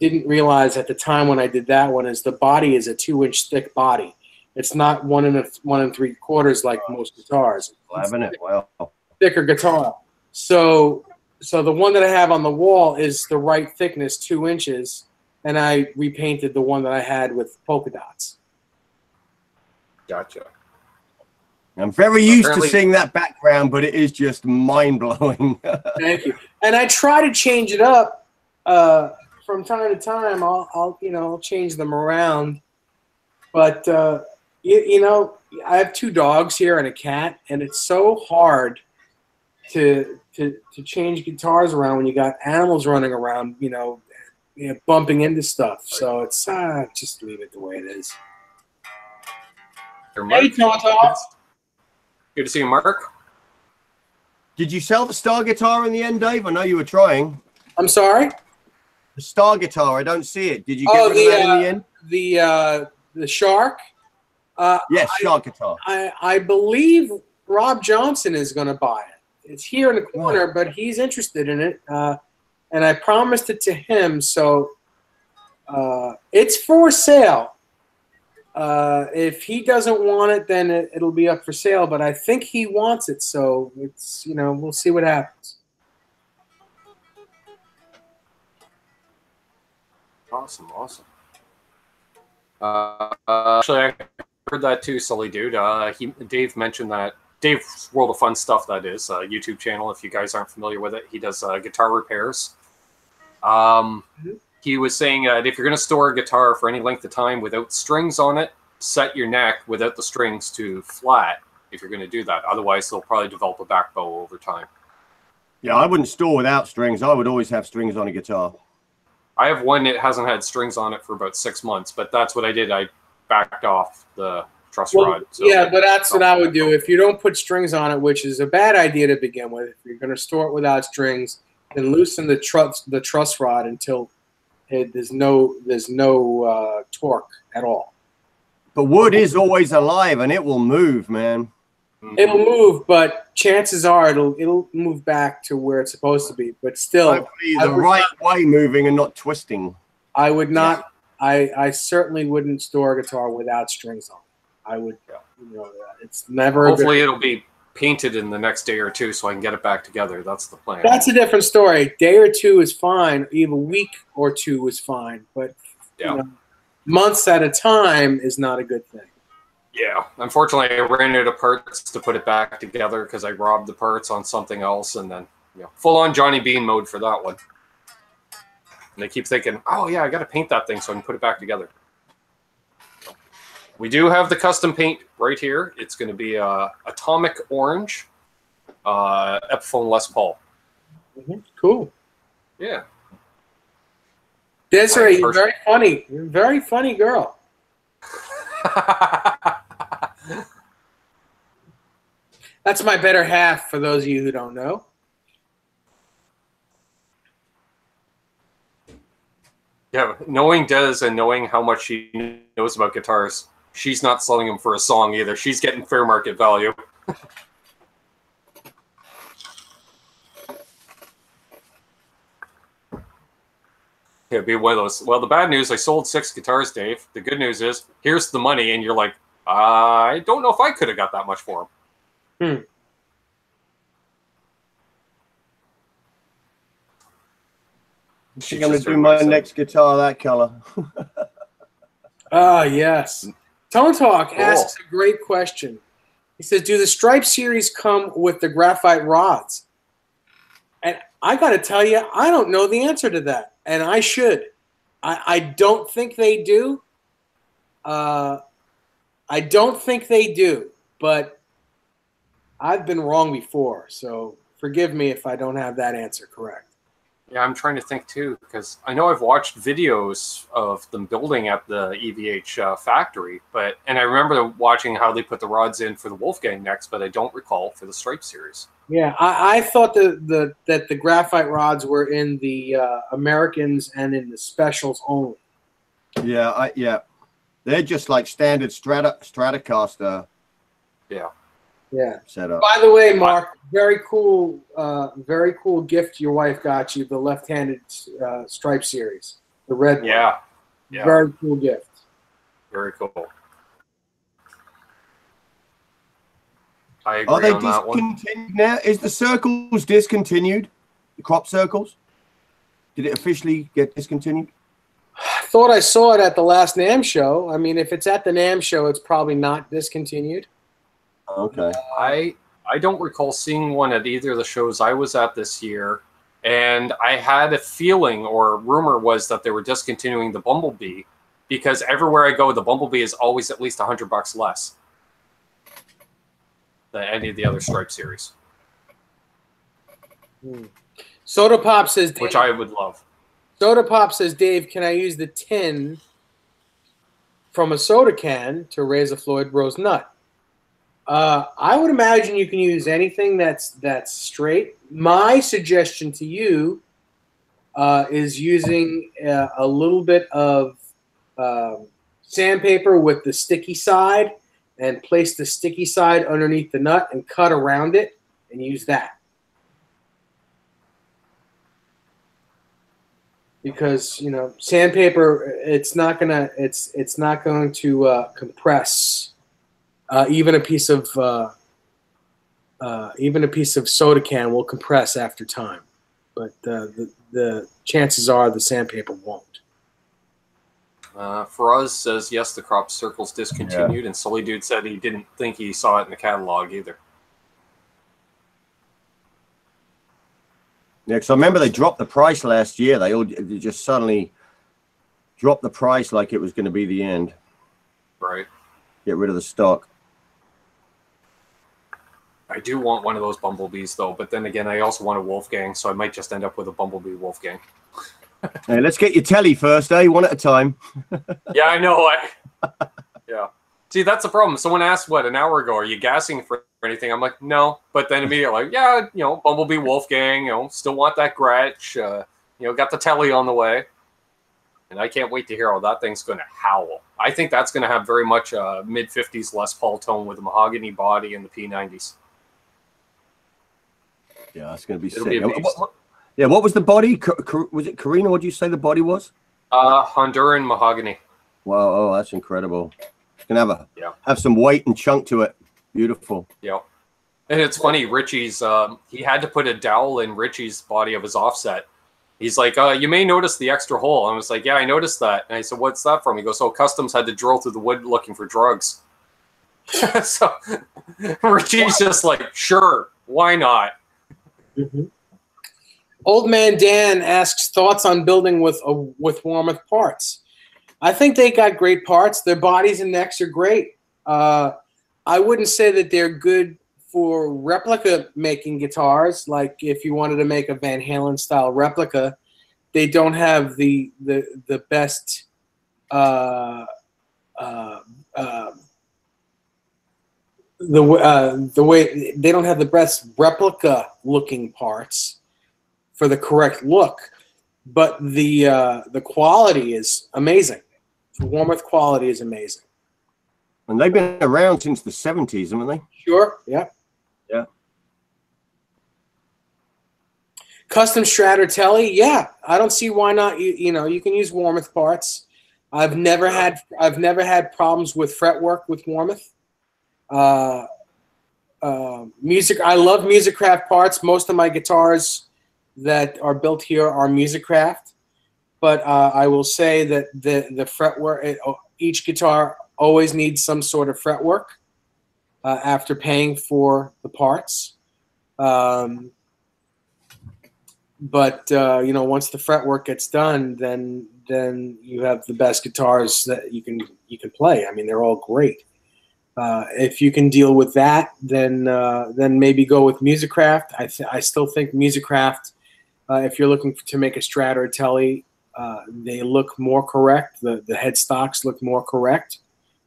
didn't realize at the time when I did that one is the body is a 2-inch thick body. It's not 1 3/4 like most guitars. Thicker guitar. So the one that I have on the wall is the right thickness, 2 inches, and I repainted the one that I had with polka dots. Gotcha. I'm very used to seeing that background, but it is just mind-blowing. Thank you. And I try to change it up from time to time. I'll change them around. But I have 2 dogs here and a cat, and it's so hard to change guitars around when you got animals running around, bumping into stuff. So it's just leave it the way it is. Hey, Toto. Good to see you, Mark. Did you sell the Star guitar in the end, Dave? I know you were trying. I'm sorry? The Star guitar, I don't see it. Did you get rid of that in the end? The Shark? Yes, Shark guitar. I believe Rob Johnson is going to buy it. It's here in the corner, but he's interested in it. And I promised it to him, so it's for sale. If he doesn't want it, then it'll be up for sale. But I think he wants it, so it's we'll see what happens. Awesome. Actually, I heard that too, Sully Dude. Dave mentioned that. Dave's World of Fun Stuff, that is a YouTube channel. If you guys aren't familiar with it, he does guitar repairs. He was saying that if you're going to store a guitar for any length of time without strings on it, set your neck without the strings to flat if you're going to do that. Otherwise, they'll probably develop a back bow over time. Yeah, I wouldn't store without strings. I would always have strings on a guitar. I have one that hasn't had strings on it for about 6 months, but that's what I did. I backed off the truss rod. So yeah, but that's what I would do. If you don't put strings on it, which is a bad idea to begin with, if you're going to store it without strings, then loosen the truss rod until there's no torque at all. But wood is always alive, and it will move, man. It'll move, but chances are it'll move back to where it's supposed to be. But still, hopefully the right way moving and not twisting. I would not. I certainly wouldn't store a guitar without strings on it. I would. It's never. Hopefully, it'll be painted in the next day or two, so I can get it back together. That's the plan. That's a different story. Day or two is fine. Even a week or two is fine, but months at a time is not a good thing. Yeah, unfortunately, I ran out of parts to put it back together because I robbed the parts on something else, and then full-on Johnny Bean mode for that one. And they keep thinking, oh yeah, I got to paint that thing so I can put it back together. We do have the custom paint right here. It's going to be a Atomic Orange Epiphone Les Paul. Cool. Yeah. Desiree, you're very funny. You're a very funny girl. That's my better half, for those of you who don't know. Yeah, knowing Des and knowing how much she knows about guitars, she's not selling them for a song either. She's getting fair market value. It'd be one of those. Well, the bad news, I sold 6 guitars, Dave. The good news is, here's the money, and you're like, I don't know if I could have got that much for them. I'm going to do my next guitar that color. Ah, yes. Tone Talk asks a great question. He says, do the Stripe series come with the graphite rods? And I got to tell you, I don't know the answer to that. And I should. I don't think they do. I don't think they do. But I've been wrong before. So forgive me if I don't have that answer correct. Yeah, I'm trying to think too, because I know I've watched videos of them building at the EVH factory, and I remember watching how they put the rods in for the Wolfgang necks, but I don't recall for the Stripe series. Yeah, I thought that the graphite rods were in the Americans and in the specials only. Yeah, they're just like standard Stratocaster. Yeah. Setup. By the way, Mark, very cool gift your wife got you, the left-handed Stripe series, the red one. Yeah. Very cool gift. Very cool. I agree Are they on that one. discontinued now? Is the circles discontinued? The crop circles? Did it officially get discontinued? I thought I saw it at the last NAMM show. I mean, if it's at the NAMM show, it's probably not discontinued. Okay. I don't recall seeing one at either of the shows I was at this year, and I had a feeling, or rumor was, that they were discontinuing the Bumblebee, because everywhere I go, the Bumblebee is always at least $100 less than any of the other Stripe series. Soda Pop says, Dave, which I would love. Soda Pop says, Dave, can I use the tin from a soda can to raise a Floyd Rose nut? I would imagine you can use anything that's straight. My suggestion to you is using a little bit of sandpaper with the sticky side, and place the sticky side underneath the nut and cut around it and use that. Because, you know, sandpaper, it's not going to compress. Even a piece of soda can will compress after time, but the chances are the sandpaper won't. Faraz says yes, the crop circle's discontinued, and Sully Dude said he didn't think he saw it in the catalog either. Yeah, because I remember they dropped the price last year. They just suddenly dropped the price like it was going to be the end. Right. Get rid of the stock. I do want one of those Bumblebees, though, but then again, I also want a Wolfgang, so I might just end up with a Bumblebee Wolfgang. Hey, let's get your telly first, eh? One at a time. Yeah, I know. Yeah. See, that's the problem. Someone asked, an hour ago, are you gassing for anything? I'm like, no. But then immediately, like, yeah, Bumblebee Wolfgang, still want that Gretsch, got the telly on the way. And I can't wait to hear how that thing's going to howl. I think that's going to have very much a mid-50s Les Paul tone with a mahogany body and the P90s. Yeah, that's going to be It'll sick. be a beast. Yeah, what was the body? Was it Karina? What did you say the body was? Honduran mahogany. Wow, oh, that's incredible. It's going to have some weight and chunk to it. Beautiful. Yeah. And it's funny, Richie's, he had to put a dowel in Richie's body of his offset. He's like, you may notice the extra hole. I was like, yeah, I noticed that. And I said, what's that from? He goes, Customs had to drill through the wood looking for drugs. So Richie's just like, sure, why not? Mm-hmm. Old Man Dan asks thoughts on building with Warmoth parts. I think they got great parts. Their bodies and necks are great. I wouldn't say that they're good for replica making guitars. Like if you wanted to make a Van Halen style replica, they don't have the best the way they don't have the best replica looking parts for the correct look, but the quality is amazing. The Warmoth quality is amazing. And they've been around since the 70s, haven't they? Sure. Yeah. Yeah. Custom Stratotelli. Yeah, I don't see why not. You know, you can use Warmoth parts. I've never had problems with fretwork with Warmoth. Music. I love Musicraft parts. Most of my guitars that are built here are Musicraft, but I will say that the fretwork. Each guitar always needs some sort of fretwork after paying for the parts. But you know, once the fretwork gets done, then you have the best guitars that you can play. I mean, they're all great. If you can deal with that, then maybe go with Musicraft. I still think Musicraft, if you're looking to make a Strat or a Telly, they look more correct. The headstocks look more correct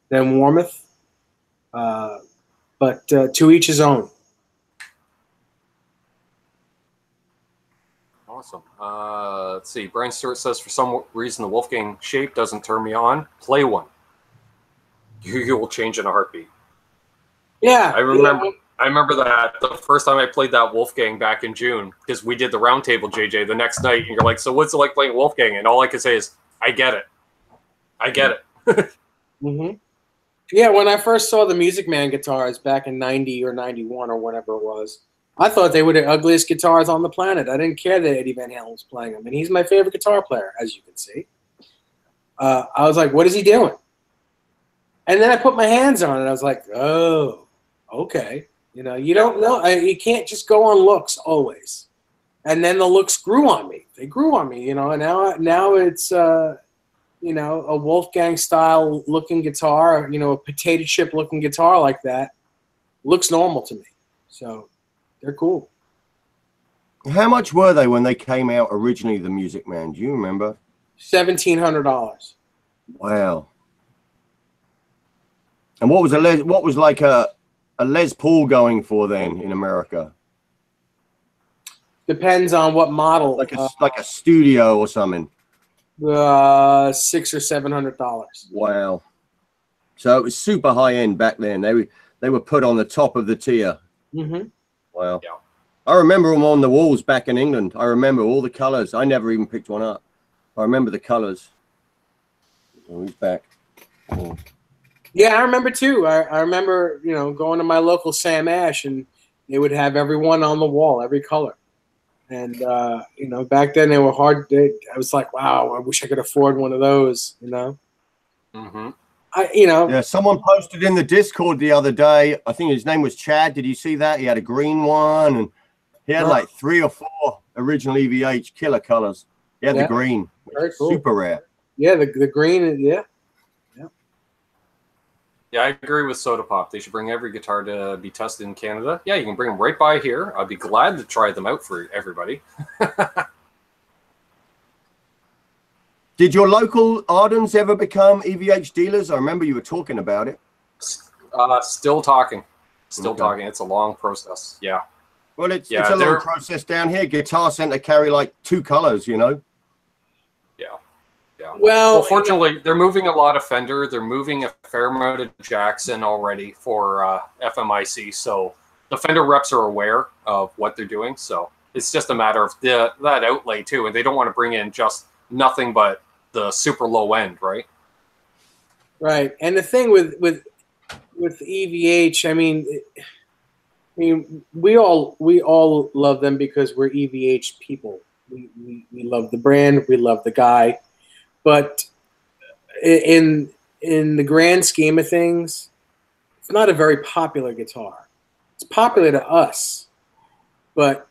than Warmoth. But to each his own. Awesome. Let's see. Brian Stewart says, for some reason, the Wolfgang shape doesn't turn me on. Play one. You will change in a heartbeat. Yeah. I remember that the first time I played that Wolfgang back in June, because we did the roundtable, JJ, the next night, and you're like, so what's it like playing Wolfgang? And all I could say is, I get it. I get it. Mm-hmm. Yeah, when I first saw the Music Man guitars back in 90 or 91 or whatever it was, I thought they were the ugliest guitars on the planet. I didn't care that Eddie Van Halen was playing them. And he's my favorite guitar player, as you can see. I was like, what is he doing? And then I put my hands on it. I was like, oh, okay. You know, you don't know. You can't just go on looks always. And then the looks grew on me. They grew on me, you know. And now it's, you know, a Wolfgang style looking guitar, you know, a potato chip looking guitar like that looks normal to me. So they're cool. How much were they when they came out originally, the Music Man? Do you remember? $1,700. Wow. And what was like a Les Paul going for then in America? Depends on what model. Like a studio or something. $600 or $700. Wow. So it was super high end back then. They were put on the top of the tier. Mm-hmm. Wow. Yeah. I remember them on the walls back in England. I remember all the colors. I never even picked one up. I remember the colors. Oh, he's back. Oh. Yeah, I remember too. I remember, you know, going to my local Sam Ash, and they would have every one on the wall, every color. And you know, back then they were hard. I was like, wow, I wish I could afford one of those. You know. Mm-hmm. Yeah, someone posted in the Discord the other day. I think his name was Chad. Did you see that? He had a green one, and he had like 3 or 4 original EVH killer colors. He had the green, very cool. Super rare. Yeah, the green. Yeah. Yeah, I agree with Soda Pop. They should bring every guitar to be tested in Canada. Yeah, you can bring them right by here. I'd be glad to try them out for everybody. Did your local Ardens ever become EVH dealers? I remember you were talking about it. Still talking. Still Okay. talking. It's a long process. Yeah. Well, it's a long process down here. Guitar Center carry like 2 colors, you know? Yeah. Yeah. Well, fortunately, they're moving a lot of Fender. They're moving a fair amount of Jackson already for FMIC. So the Fender reps are aware of what they're doing. So it's just a matter of that outlay too. And they don't want to bring in just nothing but the super low end, right? Right. And the thing with EVH, I mean, we all love them because we're EVH people. We love the brand. We love the guy. But in the grand scheme of things, it's not a very popular guitar. It's popular to us, but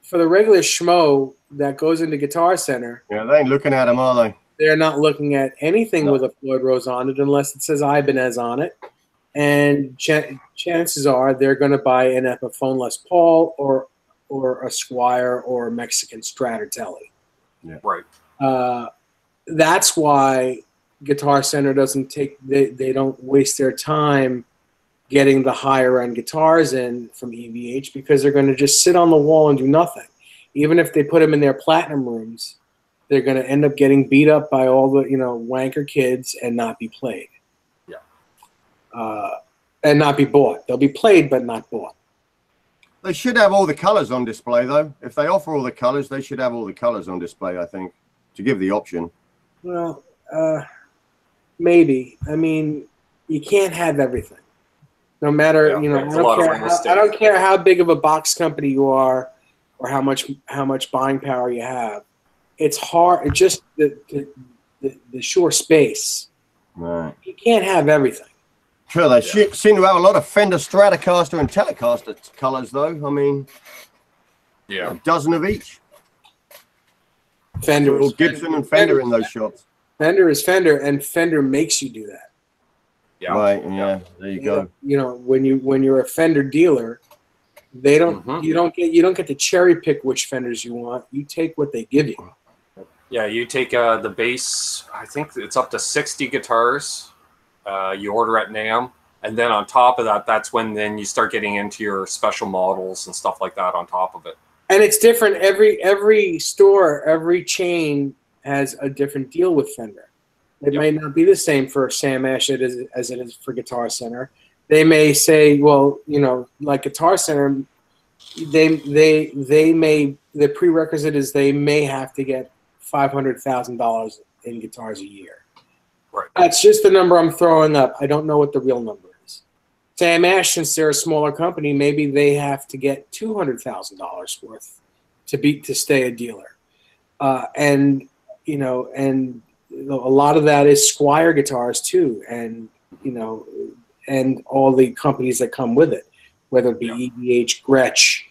for the regular schmo that goes into Guitar Center, Yeah, they ain't looking at them, are they? they're not looking at anything No. with a Floyd Rose on it unless it says Ibanez on it. And chances are they're going to buy an Epiphone Les Paul or a Squire or a Mexican Stratotelli. Yeah. Right. That's why Guitar Center doesn't they don't waste their time getting the higher end guitars in from EVH, because they're going to just sit on the wall and do nothing. Even if they put them in their platinum rooms, they're going to end up getting beat up by all the wanker kids and not be played. Yeah. And not be bought. They'll be played but not bought. They should have all the colors on display, though. If they offer all the colors, they should have all the colors on display, I think, to give the option. Well, maybe. I mean, you can't have everything. No matter, I don't care how big of a box company you are or how much buying power you have. It's hard. It's just the sure space. Right. You can't have everything. Sure, they seem to have a lot of Fender Stratocaster and Telecaster colors, though. I mean, yeah, a dozen of each. Fender, Gibson and Fender in those shops. Fender is Fender, and Fender makes you do that. Yeah. Right. Yeah. There you go. When you're a Fender dealer, they don't you don't get to cherry pick which Fenders you want. You take what they give you. Yeah, you take the base. I think it's up to 60 guitars. You order at NAMM, and then on top of that, that's when then you start getting into your special models and stuff like that on top of it. And it's different. Every store, every chain has a different deal with Fender. It may not be the same for Sam Ash as it is for Guitar Center. They may say, well, like Guitar Center, the prerequisite is they may have to get $500,000 in guitars a year. Right. That's just the number I'm throwing up. I don't know what the real number is. Sam Ash, since they're a smaller company, maybe they have to get $200,000 worth to stay a dealer. And a lot of that is Squire guitars too, and and all the companies that come with it, whether it be EVH, Gretsch,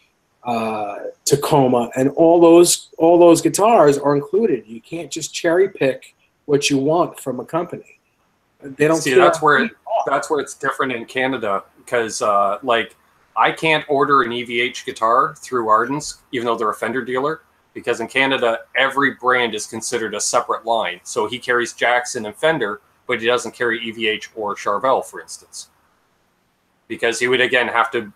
Tacoma, and all those guitars are included. You can't just cherry pick what you want from a company. They don't see. care. That's where it's different in Canada, because like I can't order an EVH guitar through Arden's, even though they're a Fender dealer, because in Canada every brand is considered a separate line. So he carries Jackson and Fender, but he doesn't carry EVH or Charvel, for instance, because he would again have to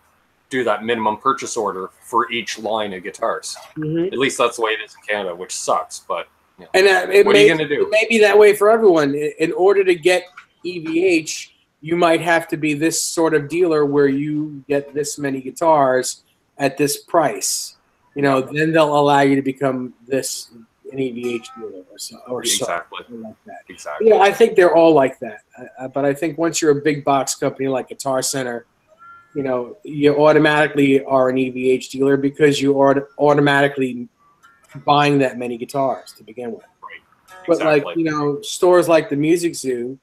do that minimum purchase order for each line of guitars. At least that's the way it is in Canada, which sucks, but. And what are you going to do? It may be that way for everyone. In order to get EVH, you might have to be this sort of dealer where you get this many guitars at this price. Then they'll allow you to become an EVH dealer or exactly. something like that. Exactly. Yeah, I think they're all like that. But I think once you're a big box company like Guitar Center, you automatically are an EVH dealer because you are automatically buying that many guitars to begin with. Right. But Exactly. like stores like the Music Zoo,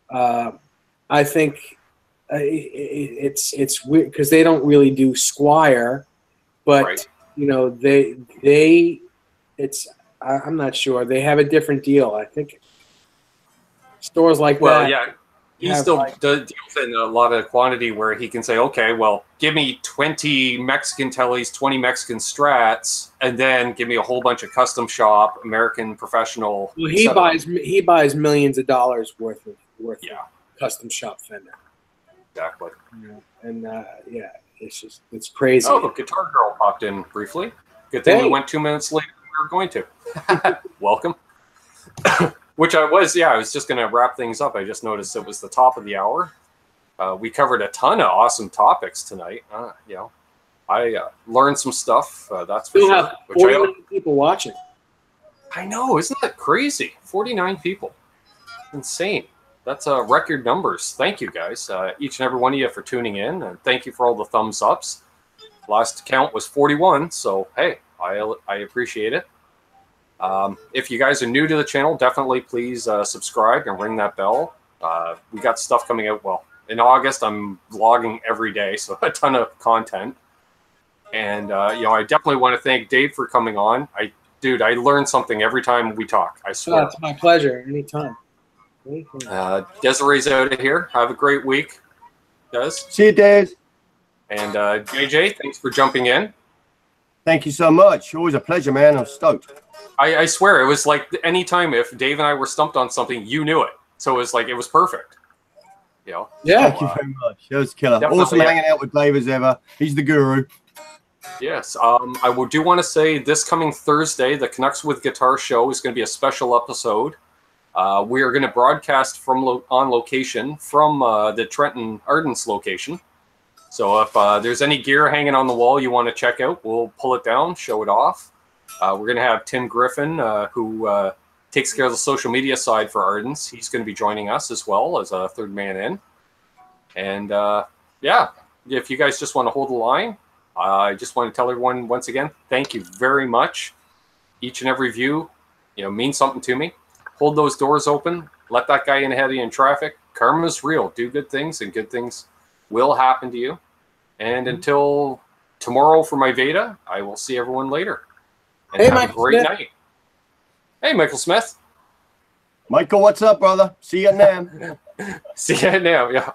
I think it's weird because they don't really do Squire, but I'm not sure, they have a different deal. I think stores like that. Well, yeah. He still deals in a lot of quantity where he can say, okay, well, give me 20 Mexican Tellys, 20 Mexican Strats, and then give me a whole bunch of custom shop, American professional. Well, he buys millions of dollars worth of custom shop Fender. Exactly. It's crazy. Oh, the Guitar Girl popped in briefly. Good thing we went 2 minutes later than we were going to. Welcome. Which I was just going to wrap things up. I just noticed it was the top of the hour. We covered a ton of awesome topics tonight. I learned some stuff. That's for sure. Have 49 people watching. I know, isn't that crazy? 49 people, insane. That's record numbers. Thank you guys, each and every one of you, for tuning in, and thank you for all the thumbs ups. Last count was 41, so hey, I appreciate it. If you guys are new to the channel, definitely please subscribe and ring that bell. We got stuff coming out. Well, in August, I'm vlogging every day, so a ton of content. And you know, I definitely want to thank Dave for coming on. Dude, I learn something every time we talk. I swear. Oh, it's my pleasure. Anytime. Desiree's out of here. Have a great week, Des. See you, Des. And JJ, thanks for jumping in. Thank you so much. Always a pleasure, man. I'm stoked. I swear, it was like any time if Dave and I were stumped on something, you knew it. So it was like, it was perfect. You know? Yeah. Thank you very much. That was killer. Definitely, Awesome hanging out with Dave as ever. He's the guru. Yes. I do want to say this coming Thursday, the Canucks with Guitar show is going to be a special episode. We are going to broadcast from on location from the Trenton Ardens location. So if there's any gear hanging on the wall you want to check out, we'll pull it down, show it off. We're going to have Tim Griffin, who takes care of the social media side for Ardens. He's going to be joining us as well as a third man in. And yeah, if you guys just want to hold the line, I just want to tell everyone once again, thank you very much. Each and every view, you know, means something to me. Hold those doors open. Let that guy in ahead of you in traffic. Karma's real. Do good things, and good things will happen to you. And until tomorrow for my Veda, I will see everyone later. And Hey, have Michael a great Smith. night. Hey, Michael Smith. Michael, what's up, brother? See you at NAMM. See you now. Yeah.